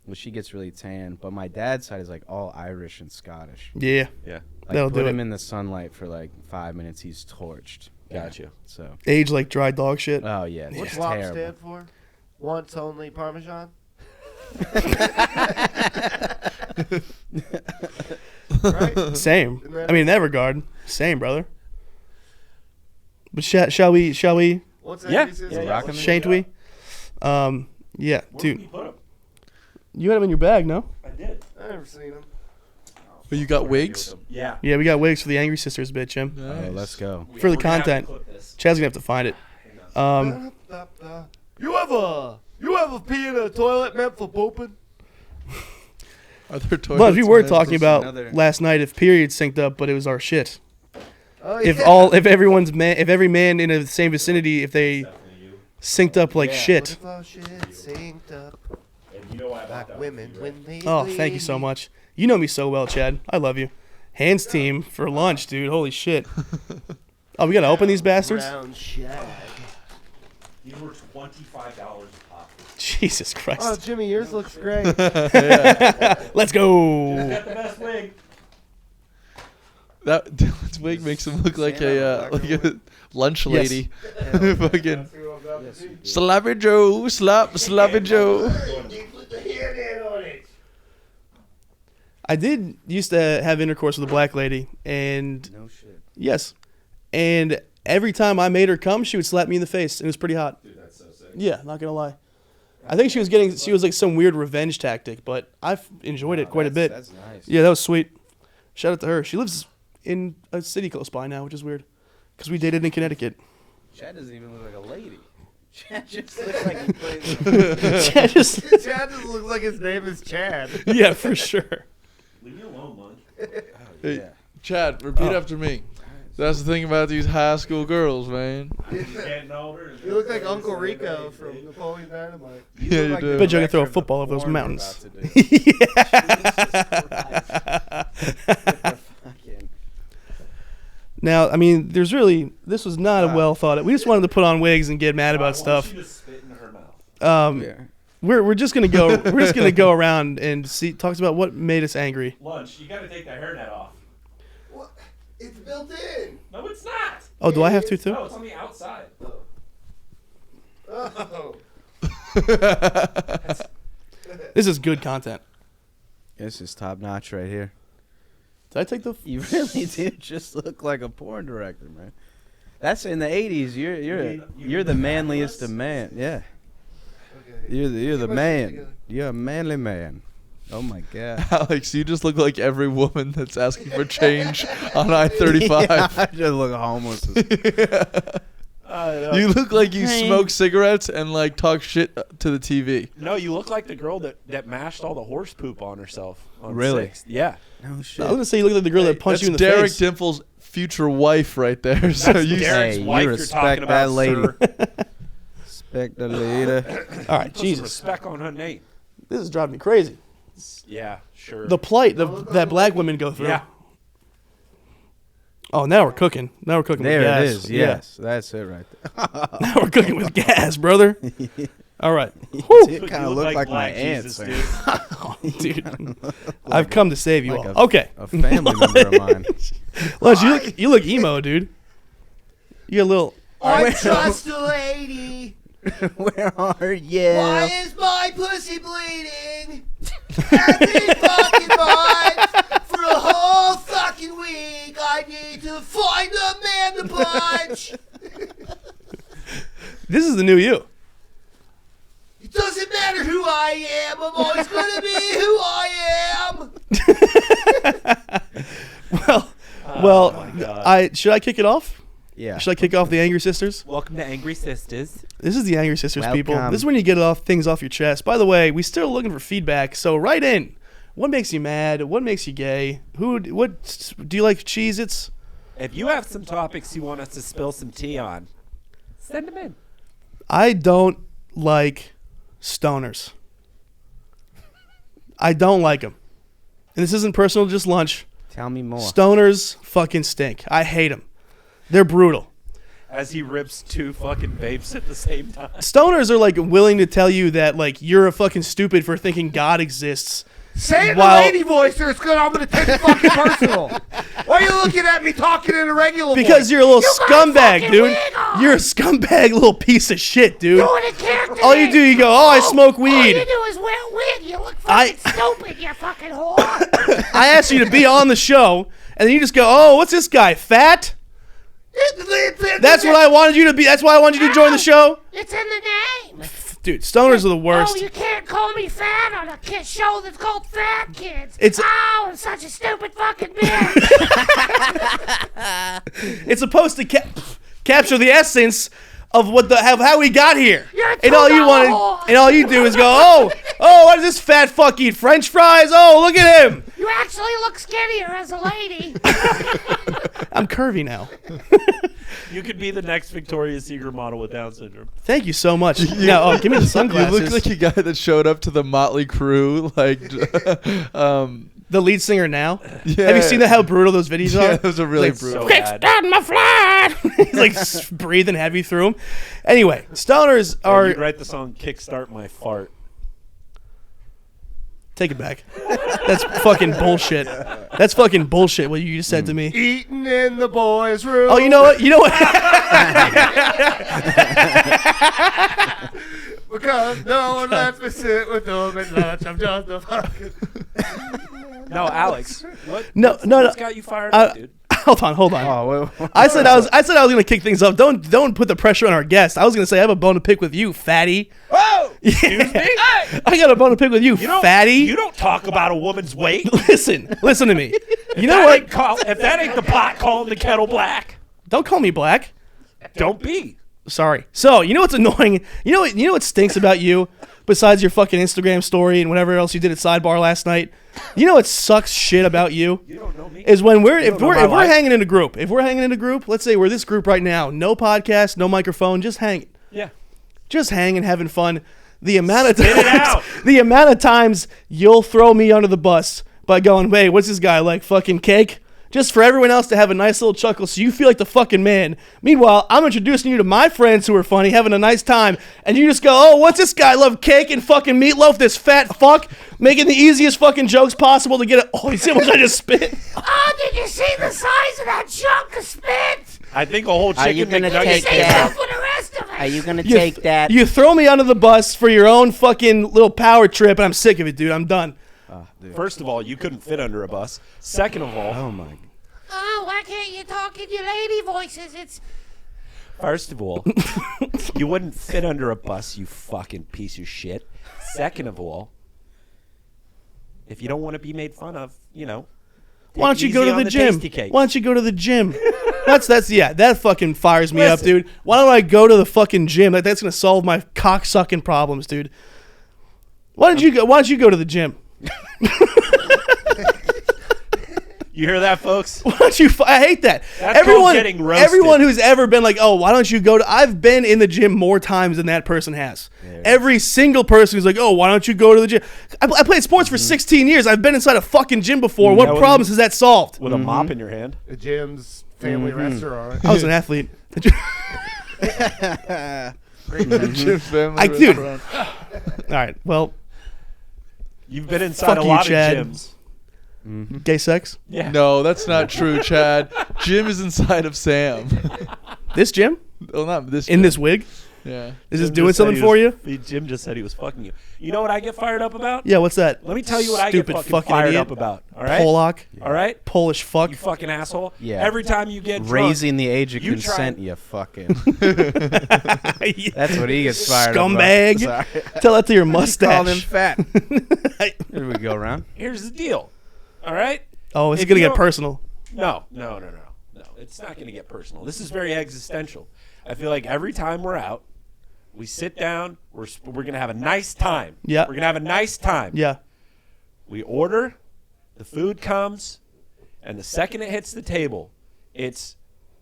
Well, she gets really tan, but my dad's side is like all Irish and Scottish. Yeah. Yeah. Like, That'll put do him it. in the sunlight for like 5 minutes, he's torched. Gotcha. So, Age like dry dog shit. oh yeah, it's What's just WAP terrible. stand for? Once only Parmesan. Right? Same. Isn't that I mean, in that regard, same, brother. But shall we? What's Yeah. Angry Sisters? Yeah. Rockin' Shan't we? Yeah, Where dude. did you put 'em? You had them in your bag, no? I did. I never seen them. But you got wigs? Yeah. Yeah, we got wigs for the Angry Sisters bit, Jim. Oh, let's go. For the We're gonna have to content. clip this. Chad's gonna have to find it. You ever pee in a toilet meant for pooping? Are there toilets? But we were in talking this? about another- last night if periods synced up, but it was our shit. Oh, If yeah. if every man in the same vicinity, if they synced up like Yeah. shit. What if our shit synced up And you know why I bought like that women one, right? when they Oh, thank you so much. You know me so well, Chad. I love you. Hands team for lunch, dude. Holy shit. Oh, we gotta open these bastards? Brown shag. These were $25 a pop. Jesus Oh, Christ. Jimmy, yours looks great. Let's go. Got the best wig. That Dylan's wig makes him look like a lunch lady. Fucking Sloppy Joe, Sloppy Joe. Put the hand in on it. I did used to have intercourse with a black lady, and No shit. yes, and every time I made her come, she would slap me in the face, and it was pretty hot. Dude, that's so sick. Yeah, not gonna lie. I think she was like some weird revenge tactic, but I've enjoyed it quite a bit. That's nice. Yeah, that was sweet. Shout out to her. She lives in a city close by now, which is weird, because we dated in Connecticut. Chad doesn't even look like a lady. Chad just looks like he plays. Chad just, Chad just looks like his name is Chad. yeah, for sure. Leave me alone, Lunch. Hey, Yeah. Chad, repeat Oh. after me. That's the thing about these high school girls, man. Getting older. You look like Uncle Rico from Napoleon Dynamite. Yeah, you do. Bet you I can throw a Director of football the over those porn we're mountains. about to do. Fucking- Now, I mean, this was not a well thought out. We just wanted to put on wigs and get mad about stuff. I want you to spit in her mouth. Yeah. We're just gonna go around and talk about what made us angry. Lunch, you gotta take the hairnet off. What? It's built in. No, it's not. Oh, do I have to too? No, it's on the outside. Oh. This is good content. This is top notch right here. Did I take the? You really do just look like a porn director, man. That's in the '80s. You're the manliest of man. Yeah. Okay. You're the Get my shit man. together. You're a manly man. Oh my god. Alex, you just look like every woman that's asking for change on I-35. Yeah, I just look homeless. You look like you smoke cigarettes and like talk shit to the TV. No, you look like the girl that mashed all the horse poop on herself. On Really? 6th. Yeah. No I was shit. gonna say you look like the girl that punched That's you in the Derek face. Dimple's future wife right there. So That's you Derek's Hey, you wife you're respect talking about, that lady. sir. Respect the leader. All right, Put some Jesus, respect on her name. this is driving me crazy. Yeah, sure. The plight that black women go through. yeah. Oh, now we're cooking. Now we're cooking There with gas. it is. Yes, that's it right there. Now we're cooking with gas, brother. All right. You Whew. do kind of look like my aunt, Jesus, dude. Dude, I've come to save you Like all. Okay. A family member of mine. Lunch, you look emo, dude. You got a little. I trust a lady. Where are Why you? is my pussy bleeding? Every fucking month for a whole fucking week. I need to find a man to punch. This is the new you. It doesn't matter who I am. I'm always gonna be who I am. Well, should I kick it off? Yeah. Should I kick off the Angry Sisters? Welcome to Angry Sisters. This is the Angry Sisters, people. Welcome. This is when you get things off your chest. By the way, we still looking for feedback, so write in. What makes you mad? What makes you gay? What do you like? Cheez-Its? If you have some topics you want us to spill some tea on, send them in. I don't like stoners. I don't like them. And this isn't personal, just lunch. Tell me more. Stoners fucking stink. I hate them. They're brutal. As he rips two fucking babes at the same time. Stoners are like willing to tell you that like you're a fucking stupid for thinking God exists. Say it in While- a lady voice or it's good. I'm gonna take it fucking personal. Why are you looking at me talking in a regular voice? Because you're a little You got a scumbag, fucking dude. wig on. You're a scumbag little piece of shit, dude. Doing a character. All you do, you go, oh, I smoke All you weed. do is wear a wig. You look I- fucking stupid, you fucking whore. I asked you to be on the show, and then you just go, oh, what's this guy, fat? It's That's what I wanted you to be. That's why I wanted you to join the show. It's in the name. Dude, stoners are the worst. Oh, you can't call me fat on a kid show that's called Fat Kids. It's- oh, I'm such a stupid fucking bitch. It's supposed to capture the essence of how we got here. You're a And all you $2 want, and all you do is go, oh, what does this fat fuck eat? French fries? Oh, look at him. You actually look skinnier as a lady. I'm curvy now. You could be the next Victoria's Secret model with Down syndrome. Thank you so much. Now, give me the You sunglasses. look like a guy that showed up to the Motley Crue, like, The lead singer now. yeah. Have you seen how brutal those videos Yeah, are? those are really Like, brutal. So Quick, bad. start my flight. He's like breathing heavy through them. Anyway, stoners Or are. you'd write the song "Kickstart My Fart." Take it back. That's fucking bullshit. That's fucking bullshit. What you just said to me. Eating in the boys' room. Oh, you know what? You know what? Because no one lets me sit with them at lunch. I'm just a fucking. No, Alex. What? No, no, What's no. got you fired up, dude? Hold on. Oh, wait. I said I was gonna kick things up. Don't put the pressure on our guest. I was gonna say I have a bone to pick with you, fatty. Whoa! Excuse me? I got a bone to pick with you, fatty. You don't talk about a woman's weight. Listen to me. You know That what? if that ain't the pot calling the kettle black, Don't call me black. don't be. Sorry. So you know what's annoying? You know what stinks about you? Besides your fucking Instagram story and whatever else you did at Sidebar last night, you know what sucks shit about you? You don't know me. Is when if know my we're life. hanging in a group. If we're hanging in a group, let's say we're this group right now, no podcast, no microphone, just hanging. Yeah. Just hanging, having fun. The amount of Spit it times, out. the amount of times you'll throw me under the bus by going, "Hey, what's this guy like? Fucking cake?" Just for everyone else to have a nice little chuckle, so you feel like the fucking man. Meanwhile, I'm introducing you to my friends who are funny, having a nice time, and you just go, "Oh, what's this guy? Love cake and fucking meatloaf? This fat fuck making the easiest fucking jokes possible to get it." Oh, you see how much I just spit? Oh, did you see the size of that chunk of spit? I think a whole Are you chicken gonna McNugget take Save that? some for the rest of us. Are you gonna take that? You throw me under the bus for your own fucking little power trip, and I'm sick of it, dude. I'm done. First of all, you couldn't fit under a bus. Second of all, Oh my. Oh, why can't you talk in your lady voices? It's first of all, you wouldn't fit under a bus, you fucking piece of shit. Second of all, if you don't want to be made fun of, Why don't take it you go easy to on the gym? tasty cakes. Why don't you go to the gym? That fucking fires me up, Listen. dude. Why don't I go to the fucking gym? That's gonna solve my cock sucking problems, dude. Why don't you go to the gym? You hear that, folks? Why don't you? I hate that. That's called getting roasted. Everyone who's ever been like, "Oh, why don't you go to?" I've been in the gym more times than that person has. Every single person who's like, "Oh, why don't you go to the gym?" I played sports for 16 years. I've been inside a fucking gym before. What That was- problems has that solved? With a mop in your hand. the gym's family restaurant. I was an athlete. Jim's family Dude. restaurant. All right. Well, You've been inside Fuck a you, lot Chad. of gyms. gay sex. Yeah. No, that's not true, Chad. Jim is inside of Sam. This gym Well, not this. in Jim. this wig. Yeah. Is this Jim doing just said something he for was- you? Jim just said he was fucking you. You know what I get fired up about? Yeah. What's that? Let me tell you what Stupid I get fucking fired idiot. up about. All right? Pollock. All right? Polish fuck. You fucking asshole. Yeah. Every time you get drunk, Raising the age of You consent, try- you fucking. That's what he gets fired up about. Scumbag. Sorry. Tell that to your Called him mustache. fat. Here we go around. here's the deal. All right? Oh, it's If gonna you get don't- personal. No. It's not going to get personal. This is very existential. I feel like every time we're out, we sit down, we're going to have a nice time. Yeah. We're going to have a nice time. Yeah. We order, the food comes, and the second it hits the table, it's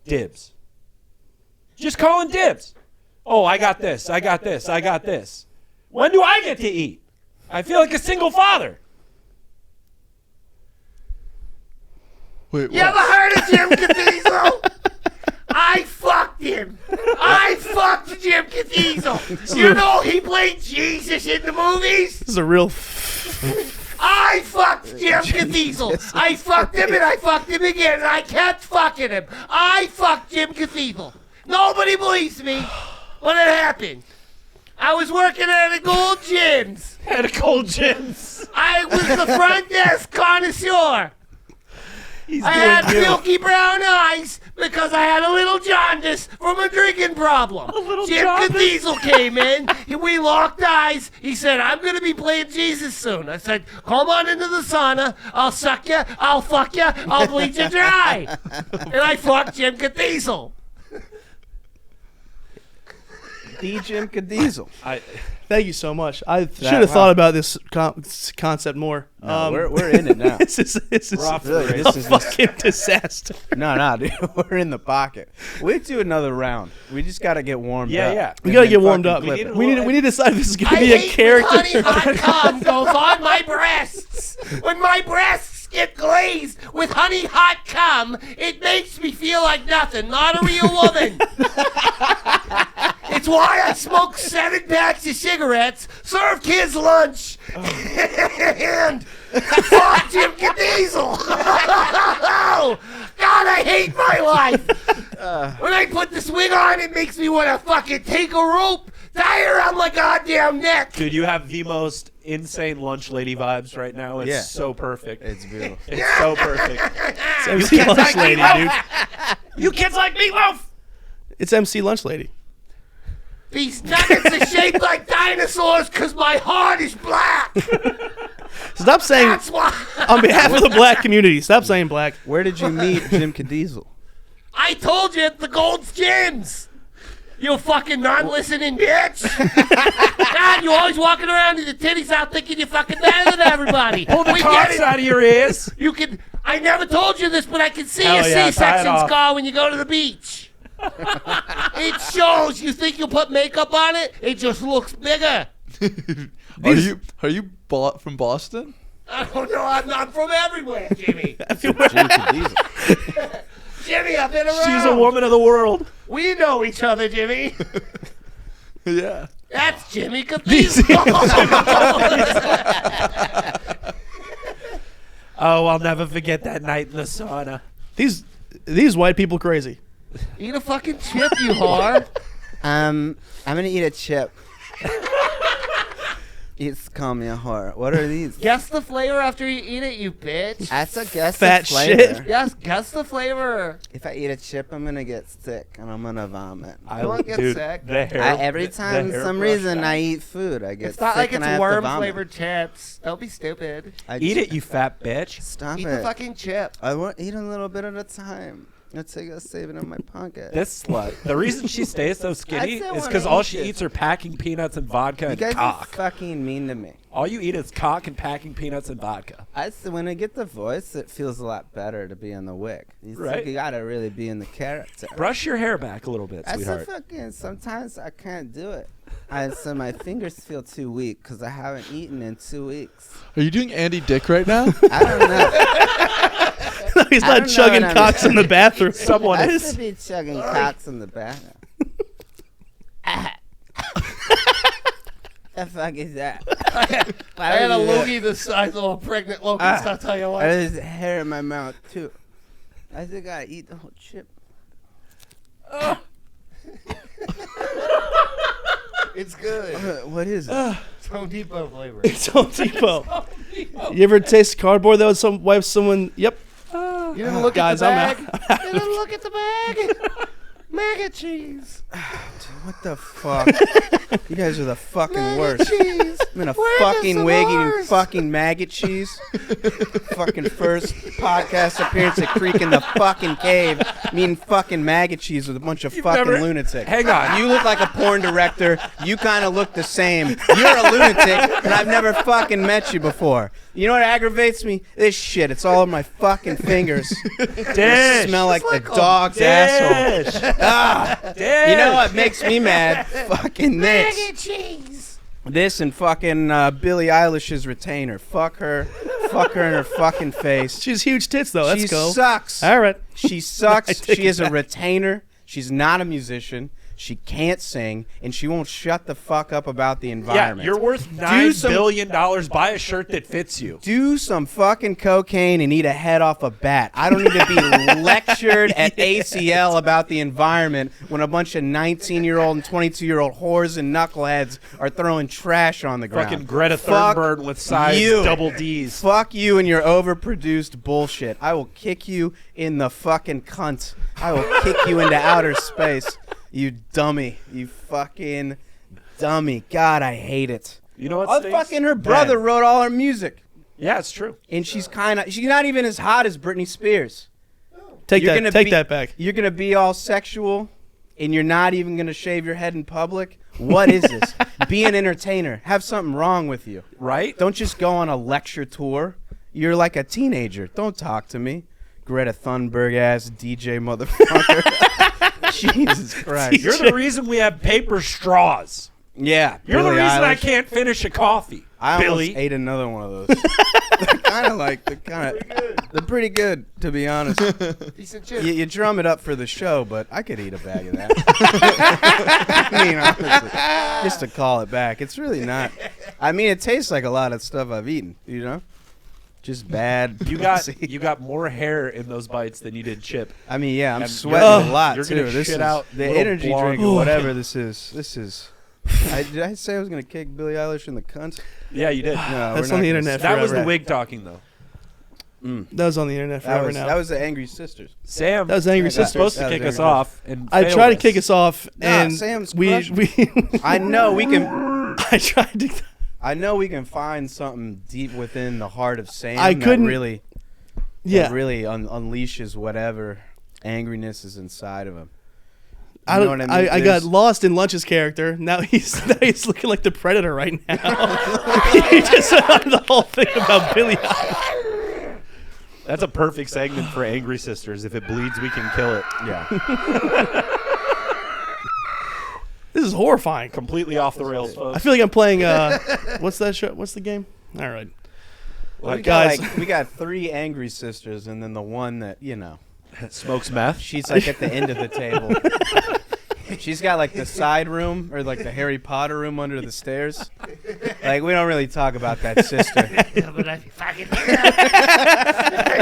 dibs. Just calling dibs. Oh, I got this. I got this. I got this. When do I get to eat? I feel like a single father. Wait, You ever heard of Jim Caviezel? I fucked him. I fucked Jim Caviezel. You know he played Jesus in the movies? This is a real. I fucked Jim Caviezel. I fucked him and I fucked him again and I kept fucking him. I fucked Jim Caviezel. Nobody believes me, but it happened. I was working at a Gold Gyms. At a cold gyms. I was the front desk connoisseur. I had milky brown eyes because I had a little jaundice from a drinking problem. Jim Caviezel came in. We locked eyes. He said, I'm going to be playing Jesus soon. I said, come on into the sauna. I'll suck you. I'll fuck you. I'll bleach you dry. And I fucked Jim Caviezel. The Jim Caviezel. Thank you so much. I should have thought about this concept more. No, we're in it now. This is Really, a fucking disaster. No, dude. We're in the pocket. We do another round. We just got to get warmed up. Yeah. We gotta And get then warmed up. fucking We need to decide if this is gonna I be a hate character. when honey hot cum goes on my breasts. When my breasts get glazed with honey hot cum, it makes me feel like nothing. Not a real woman. It's why I smoke 7 packs of cigarettes, serve kids lunch, and fuck Jim Caviezel. God, I hate my life. When I put the swing on, it makes me want to fucking take a rope, tie it around my goddamn neck. Dude, you have the most insane lunch lady vibes right now. It's Yeah. so perfect. It's beautiful. It's so perfect. It's MC Lunch Lady, dude. You kids like meatloaf? It's MC Lunch Lady. These nuggets are shaped like dinosaurs because my heart is black. Stop saying, That's why. on behalf of the black community, stop saying black. Where did you meet Jim Caviezel? I told you at the Gold's Gyms. You fucking non-listening bitch. God, you always walking around with your titties out thinking you're fucking better than everybody. Pull the We cocks get it. out of your ears. You can. I never told you this, but I can see Hell a yeah, tie it C-section off. scar when you go to the beach. It shows. You think you put makeup on it? It just looks bigger. Are you from Boston? I don't know. I'm not from everywhere, Jimmy. Jim Caviezel. Jimmy, I've been around. She's a woman of the world. We know each other, Jimmy. Yeah. That's Jimmy Caviezel. Oh, I'll never forget that night in the sauna. These white people crazy. Eat a fucking chip, you whore. I'm gonna eat a chip. It's call me a whore. What are these? Guess the flavor after you eat it, you bitch. That's a guess Fat the flavor. shit. Yes, guess the flavor. If I eat a chip, I'm gonna get sick and I'm gonna vomit. Don't get sick. Every time, for some reason, I eat food, I get It's not sick like and it's I have to worm vomit. flavored chips. Don't be stupid. Eat it, you fat bitch. Stop Eat it. the fucking chip. I want eat a little bit at a time. Let's save it in my pocket. This slut. The reason she stays so skinny still is wanna because all eat she it. eats are packing peanuts and vodka you and guys are cock. fucking mean to me. All you eat is cock and packing peanuts and vodka. When I get the voice, it feels a lot better to be in the wig. Right. You gotta really be in the character. Brush your hair back a little bit, That's sweetheart. sometimes I can't do it. So my fingers feel too weak because I haven't eaten in 2 weeks. Are you doing Andy Dick right now? I don't know. He's I not don't know chugging what I'm- cocks in the bathroom. Someone I is. should be chugging cocks in the bathroom. The fuck is that? I had a loogie the size of a pregnant locust, I'll tell you what. There's hair in my mouth too. I just gotta eat the whole chip. It's good. What is it? It's Home Depot flavor. It's Home Depot. You ever taste cardboard though? Some wife, someone. Yep. You didn't look Guys, at I'm the bag? You didn't look at the bag? Maggot cheese. What the fuck? You guys are the fucking Maggot worst. cheese. I'm in a Where's fucking the wig eating worst? fucking maggot cheese. Fucking first podcast appearance at Creek in the fucking cave. Me and fucking maggot cheese with a bunch of fucking never- lunatics. Hang on. You look like a porn director. You kind of look the same. You're a lunatic, and I've never fucking met you before. You know what aggravates me? This shit. It's all on my fucking fingers. They smell like a dog's asshole. Ah, you know what makes me mad? Fucking this. Maggot cheese. This and fucking Billie Eilish's retainer. Fuck her. Fuck her in her fucking face. She's huge tits though. Let's She go. sucks. All right. She I sucks. take She it is a back. retainer. She's not a musician. She can't sing, and she won't shut the fuck up about the Yeah, environment. you're worth $9 billion. Buy a shirt that fits you. Do some fucking cocaine and eat a head off a bat. I don't need to be lectured at ACL about the environment when a bunch of 19-year-old and 22-year-old whores and knuckleheads are throwing trash on the ground. Fucking Greta Fuck Thunberg with size you. double D's. Fuck you and your overproduced bullshit. I will kick you in the fucking cunt. I will kick you into outer space. You dummy. You fucking dummy. God, I hate it. You know what? Oh, stinks? fucking her brother Ben. wrote all her music. Yeah, it's true. And she's not even as hot as Britney Spears. Take You're gonna that be- that back. You're going to be all sexual and you're not even going to shave your head in public? What is this? Be an entertainer. Have something wrong with you. Right? Don't just go on a lecture tour. You're like a teenager. Don't talk to me. Greta Thunberg ass DJ motherfucker. Jesus Christ. You're the reason we have paper straws. Yeah. You're the Billie reason I Eilish. can't finish a coffee. I Billy. almost ate another one of those. They're pretty good, to be honest. Decent chip. You drum it up for the show, but I could eat a bag of that. I mean, honestly, just to call it back. It's really not. I mean, it tastes like a lot of stuff I've eaten, you know? Just bad. You got more hair in those bites than you did chip. I mean, yeah, I'm And sweating a lot, you're too. gonna This shit is out the little energy blonde- drink or whatever this is. Did I say I was going to kick Billie Eilish in the cunt? Yeah, you did. No, That's we're on not the gonna internet say That was forever. the wig talking, though. That was on the internet That forever was, now. that was the Angry Sisters. Sam, That was Angry was Sisters. supposed to That was kick us Angry off, and I failed tried to us. kick us off, Nah, and Sam's we I know we can. I tried to. I know we can find something deep within the heart of Sam I couldn't- that really, Yeah, that really unleashes whatever angriness is inside of him. You I know don't. what I mean? I got There's- lost in Lunch's character. Now he's looking like the Predator right now. He just said the whole thing about Billie Eilish. That's a perfect segment for Angry Sisters. If it bleeds, we can kill it. Yeah. This is horrifying. Completely off the rails, folks. I feel like I'm playing. What's that show? What's the game? All right. we guys- got we got 3 Angry Sisters, and then the one that Smokes meth. she's like at the end of the table. She's got like the side room or like the Harry Potter room under the stairs. Like we don't really talk about that sister. Yeah, but I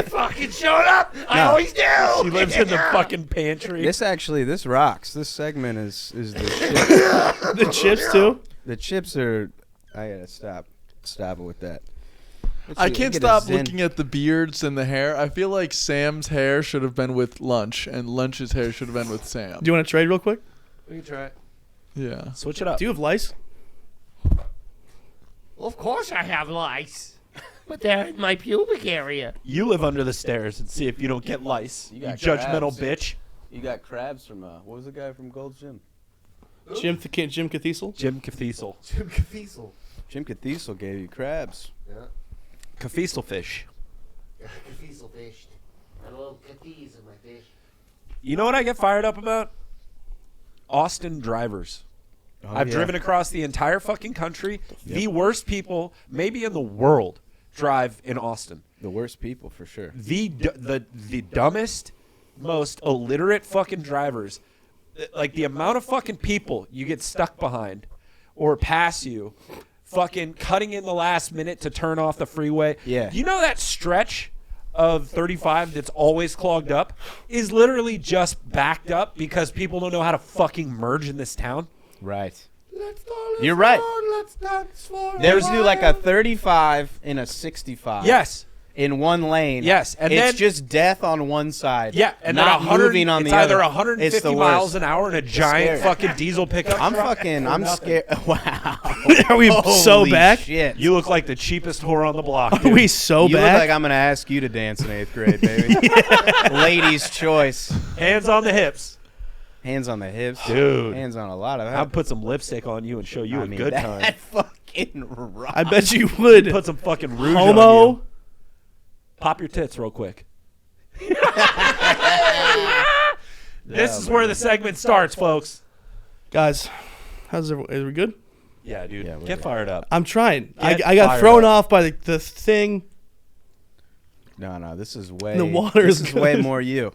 fucking showed up. I always do. She lives in the fucking pantry. This rocks. This segment is the shit. The chips too. The chips are. I gotta stop it with that. I can't stop looking at the beards and the hair. I feel like Sam's hair should have been with Lunch, and Lunch's hair should have been with Sam. Do you want to trade real quick? We can try it. Yeah. Switch it up. Do you have lice? Well, of course I have lice. But they're in my pubic area. You live under the stairs and see if you don't get lice. You got judgmental crabs. bitch. You got crabs from what was the guy from Gold's Gym? Jim Cathesal? Jim Cathesal. Jim Caviezel. Jim Cathesal gave you crabs. Yeah. Cathesal fish. Caviezel fished. Got a little Cathese in my fish. You know what I get fired up about? Austin drivers. Oh, I've driven across the entire fucking country. The worst people, maybe in the world, drive in Austin. the worst people for sure. The dumbest, most illiterate fucking drivers. Like the amount of fucking people you get stuck behind or pass you, fucking cutting in the last minute to turn off the freeway. Yeah. You know that stretch of 35 that's always clogged up is literally just backed up because people don't know how to fucking merge in this town? Right. Let's You're right. Let's dance for There's do like a 35 and a 65. Yes. In one lane. Yes, and it's then- just death on one side. Yeah, and not then 100, moving on it's the other. either It's 150 the miles worst. an hour in a giant scary. fucking diesel pickup I'm truck. I'm scared. Wow. Are we so Holy back? Shit. You look like the cheapest whore on the block. Are dude. we so You look back? like I'm going to ask you to dance in 8th grade, baby. Ladies' choice. Hands on the hips. Hands on the hips. Dude. Hands on a lot of I'll that. put some lipstick on you and show you I a mean, good that time. fucking rocks. I bet you would. Put some fucking rouge on Homo. you. Pop your tits real quick. This is where the segment starts, folks. Guys, is we good? Yeah, dude. Yeah, we're Get good. fired up. I'm trying. Get I got fired thrown up. off by the thing. No, this is way. The water This is is way good. more you.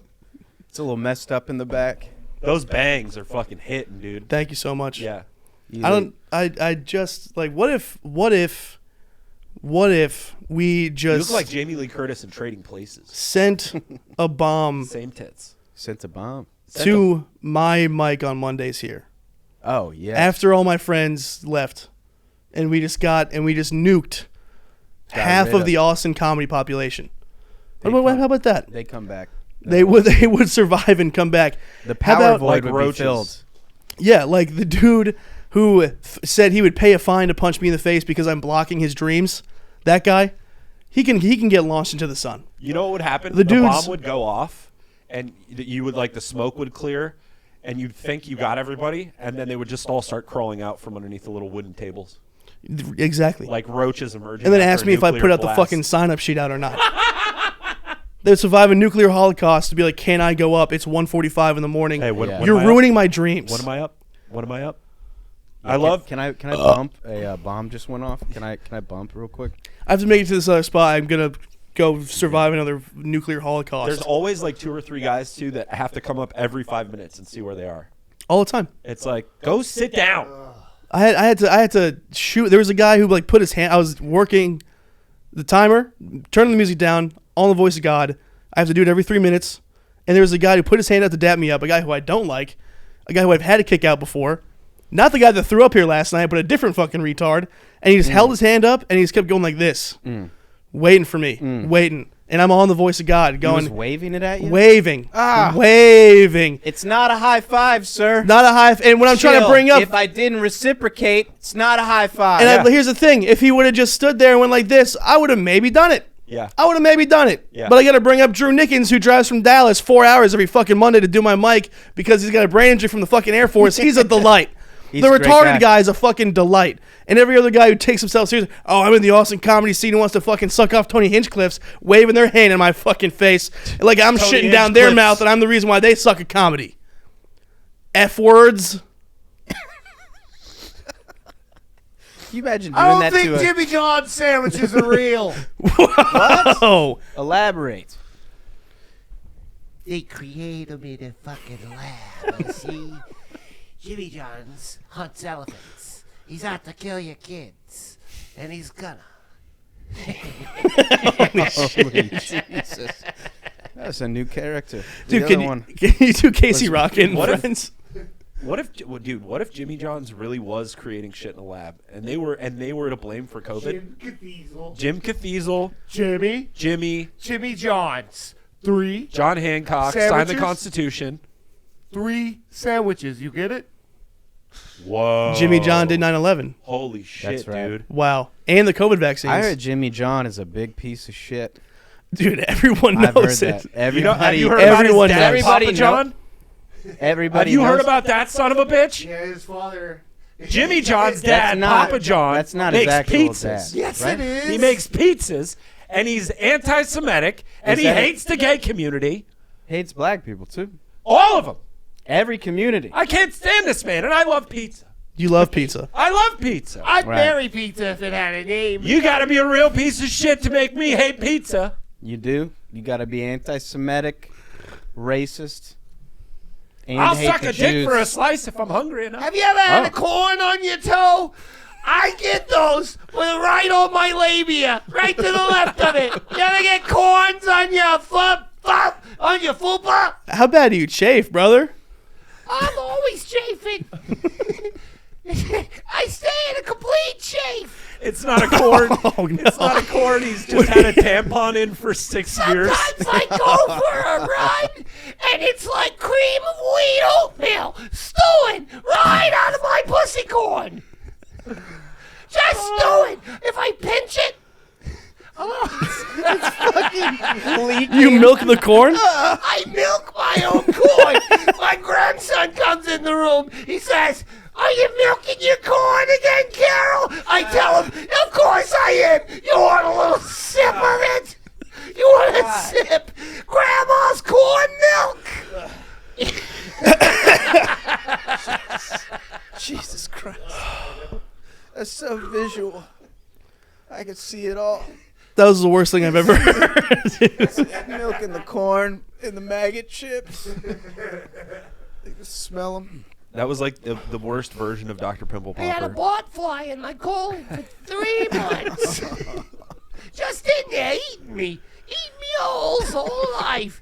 It's a little messed up in the back. Those bangs are fucking hitting, dude. Thank you so much. Yeah. I just like what if we You just look like Jamie Lee Curtis in Trading Places. sent a bomb Same tits. Sent a bomb. to my mic on Mondays here Oh yeah. after all my friends left, and we just nuked half rid of of- the Austin comedy population. They How come- about that? They come back. They would survive and come back. The How power about- void Like would roaches. be filled. Yeah, like the dude who said he would pay a fine to punch me in the face because I'm blocking his dreams. That guy, he can get launched into the sun. You know what would happen? The The dudes- bomb would go off, and you would like the smoke would clear, and you'd think you got everybody, and then they would just all start crawling out from underneath the little wooden tables, Exactly. like roaches emerging. And then after ask a me if I nuclear put out blast. the fucking sign-up sheet out or not. They would survive a nuclear holocaust to be like, can I go up? It's 1:45 in the morning. Hey, what, Yeah. what You're am I ruining up? my dreams. What am I up? What am I up? Yeah, I love. Can I bump a bomb just went off? Can I bump real quick? I have to make it to this other spot. I'm gonna go survive another nuclear holocaust. There's always like 2 or 3 guys too that have to come up every 5 minutes and see where they are. all the time. It's like, go sit down. I had to shoot. There was a guy who like put his hand. I was working the timer, turning the music down on the voice of God. I have to do it every 3 minutes. And there was a guy who put his hand out to dap me up. A guy who I don't like. A guy who I've had to kick out before. Not the guy that threw up here last night, but a different fucking retard. And he just held his hand up and he just kept going like this, waiting for me, waiting. And I'm on the voice of God, He going was waving it at you. waving, Ah. waving. It's not a high five, sir. Not a high. And when I'm trying to Chill. bring up, If I didn't reciprocate, it's not a high five. and here's the thing: if he would have just stood there and went like this, I would have maybe done it. Yeah. I would have maybe done it. Yeah. But I got to bring up Drew Nickens, who drives from Dallas 4 hours every fucking Monday to do my mic because he's got a brain injury from the fucking Air Force. He's a delight. He's The a great retarded guy. guy is a fucking delight. And every other guy who takes himself seriously, oh, I'm in the Austin comedy scene and wants to fucking suck off Tony Hinchcliffe's, waving their hand in my fucking face. Like I'm Tony shitting down their Hinchcliffe's. mouth and I'm the reason why they suck at comedy. F words. Can you imagine doing I don't that think to a... Jimmy John's sandwiches are real. Oh. Elaborate. They create them in a fucking lab, you see? Jimmy John's hunts elephants. He's out to kill your kids. And he's gonna. Holy Jesus. That's a new character. The Dude, other can you, one. can you do Casey Rocket and What if- Friends? What if Jimmy John's really was creating shit in a lab and they were to blame for COVID? Jim Caviezel, Jimmy John's. 3 John Hancock signed the Sandwiches? Constitution. 3 sandwiches. You get it? Whoa. Jimmy John did 9/11. Holy shit, That's right. dude. Wow. And the COVID vaccines. I heard Jimmy John is a big piece of shit. Dude, everyone I've heard knows that. it. Everybody, You know, have you heard everyone about his dad, knows. Everybody Papa John? everybody Have you heard knows- about that son of a bitch? Yeah, his father. Jimmy John's That's dad, not- Papa John, that's not his makes actual pizzas. dad. Yes, Right? it is. He makes pizzas, and he's anti-Semitic, and Is he that- hates the gay community. Hates black people, too. All of them. Every community. I can't stand this man, and I love pizza. You love pizza. I love pizza. I'd Right. marry pizza if it had a name. You got to be a real piece of shit to make me hate pizza. You do. You got to be anti-Semitic, racist, and I'll hate suck the a dick Jews. for a slice if I'm hungry enough. Have you ever had Oh. a corn on your toe? I get those with right on my labia, right to the left of it. You ever get corns on your on your fupa? How bad do you chafe, brother? I'm always chafing. I stay in a complete chafe. It's not a corn. Oh, no. It's not a corn. He's just had a tampon in for 6 years. Sometimes I go for a run, and it's like cream of wheat oatmeal stewing right out of my pussy corn. Just stewing. If I pinch it, You milk the corn? I milk my own corn. My grandson comes in the room. He says, "Are you milking your corn again, Carol?" I tell him, "Of course I am. You want a little sip of it? You want a sip? Grandma's corn milk." Jesus Christ. That's so visual. I could see it all. That was the worst thing I've ever heard. Milking the corn and the maggot chips. Smell them. That was like the worst version of Dr. Pimple I had a Popper. bot fly in my colon for 3 months. Just in there eating me holes whole life.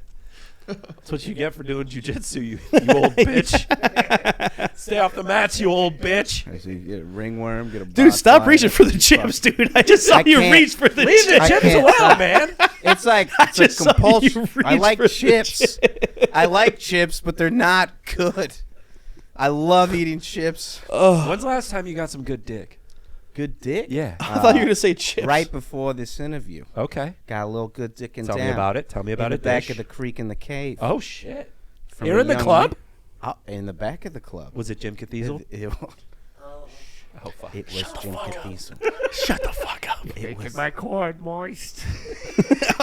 That's what you get for doing jujitsu, you old bitch. Stay off the mats, you old bitch. I see. Get a ringworm. Get a. Dude, stop botfly, reaching for the chips, dude. I just saw I you can't. reach for the Leave the chips. chips can't alone, stop. man. It's like it's just a saw you compulsion. I reach like for the chips. I like chips, but they're not good. I love eating chips. When's the last time you got some good dick? Good dick. Yeah. I thought you were gonna say chips. Right before this interview, Okay. got a little good dick in Tell town. me about it. Tell me about in it. the back Dish. of the creek in the cave. Oh shit. From You're a in the young club? man. In the back of the club. Was it Jim Cathedral? It Oh fuck. was Jim Cathedral. Shut the fuck up. It was My corn moist.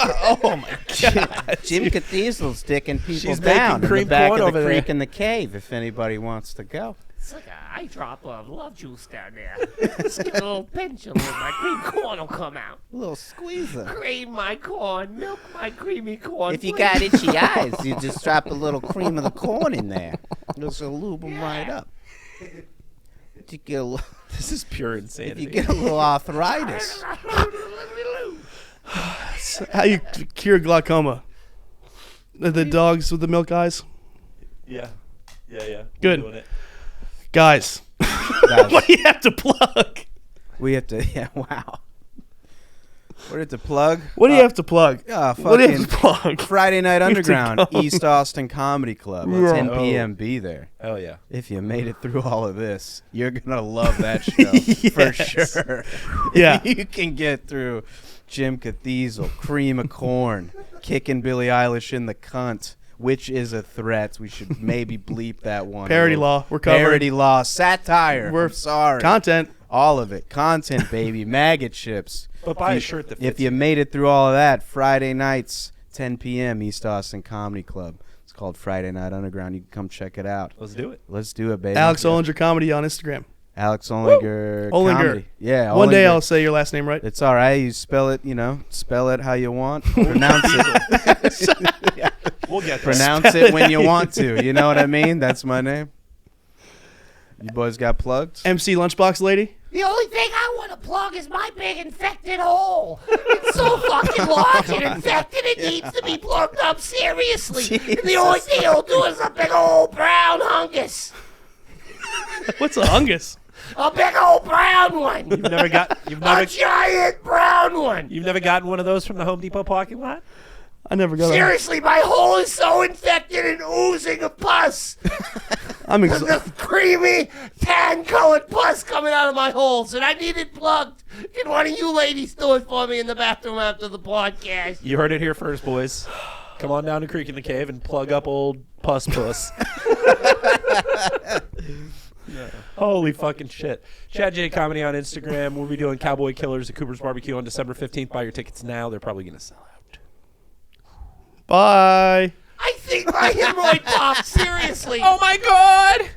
Oh my god. Jim Cathedral's dicking people She's down making in cream the back corn of over the there. creek in the cave. If anybody wants to go. It's like an eye drop of love juice down there. Just give it a little pinch and my cream corn will come out. A little squeezer. Cream my corn, milk my creamy corn. If you got itchy eyes, you just drop a little cream of the corn in there. It'll lube them right up. If you get a little, This is pure if insanity. you get a little arthritis, How you cure glaucoma? The dogs with the milk eyes? yeah. Yeah. Good. Doing it. Guys, guys, what do you have to plug? we have to. Yeah, wow. What have to plug? What do you have to plug? What do you have to plug? Friday Night have to Underground, go. East Austin Comedy Club, Yeah. 10 p.m. Be there. Hell yeah. If you made it through all of this, you're gonna love that show for Yes. sure. Yeah. You can get through Jim Cathedral, Cream of Corn, kicking Billie Eilish in the cunt, which is a threat. We should maybe bleep that one. Parody law. We're covered. Parody law, satire. We're I'm sorry. Content. All of it. Content, baby. Maggot chips. But buy a shirt that fits. If you made it through all of that, Friday nights, 10 p.m., East Austin Comedy Club. It's called Friday Night Underground. You can come check it out. Let's do it. Let's do it, baby. Alex Olinger Comedy on Instagram. Alex Olinger. Olinger. Comedy. Yeah. One day Olinger. I'll say your last name right. It's all right. You spell it, spell it how you want. Pronounce it. We'll get there. Pronounce it when you want to. You know what I mean? That's my name. You boys got plugged? MC Lunchbox lady. The only thing I want to plug is my big infected hole. It's so fucking large and infected it needs to be plugged up seriously. And the only thing it'll do is a big old brown hungus. What's a hungus? A big old brown one. You've never A giant brown one. You've never gotten one of those from the Home Depot parking lot? I never got that. Seriously, my hole is so infected and oozing of pus. I'm The creamy, tan-colored pus coming out of my holes, and I need it plugged. Can one of you ladies do it for me in the bathroom after the podcast? You heard it here first, boys. Come on down to Creek in the Cave and plug up old puss. Holy fucking shit. Chad J Comedy on Instagram. We'll be doing Cowboy Killers at Cooper's Barbecue on December 15th. Buy your tickets now. They're probably going to sell out. Bye. I think my hemorrhoid popped, seriously. Oh my god!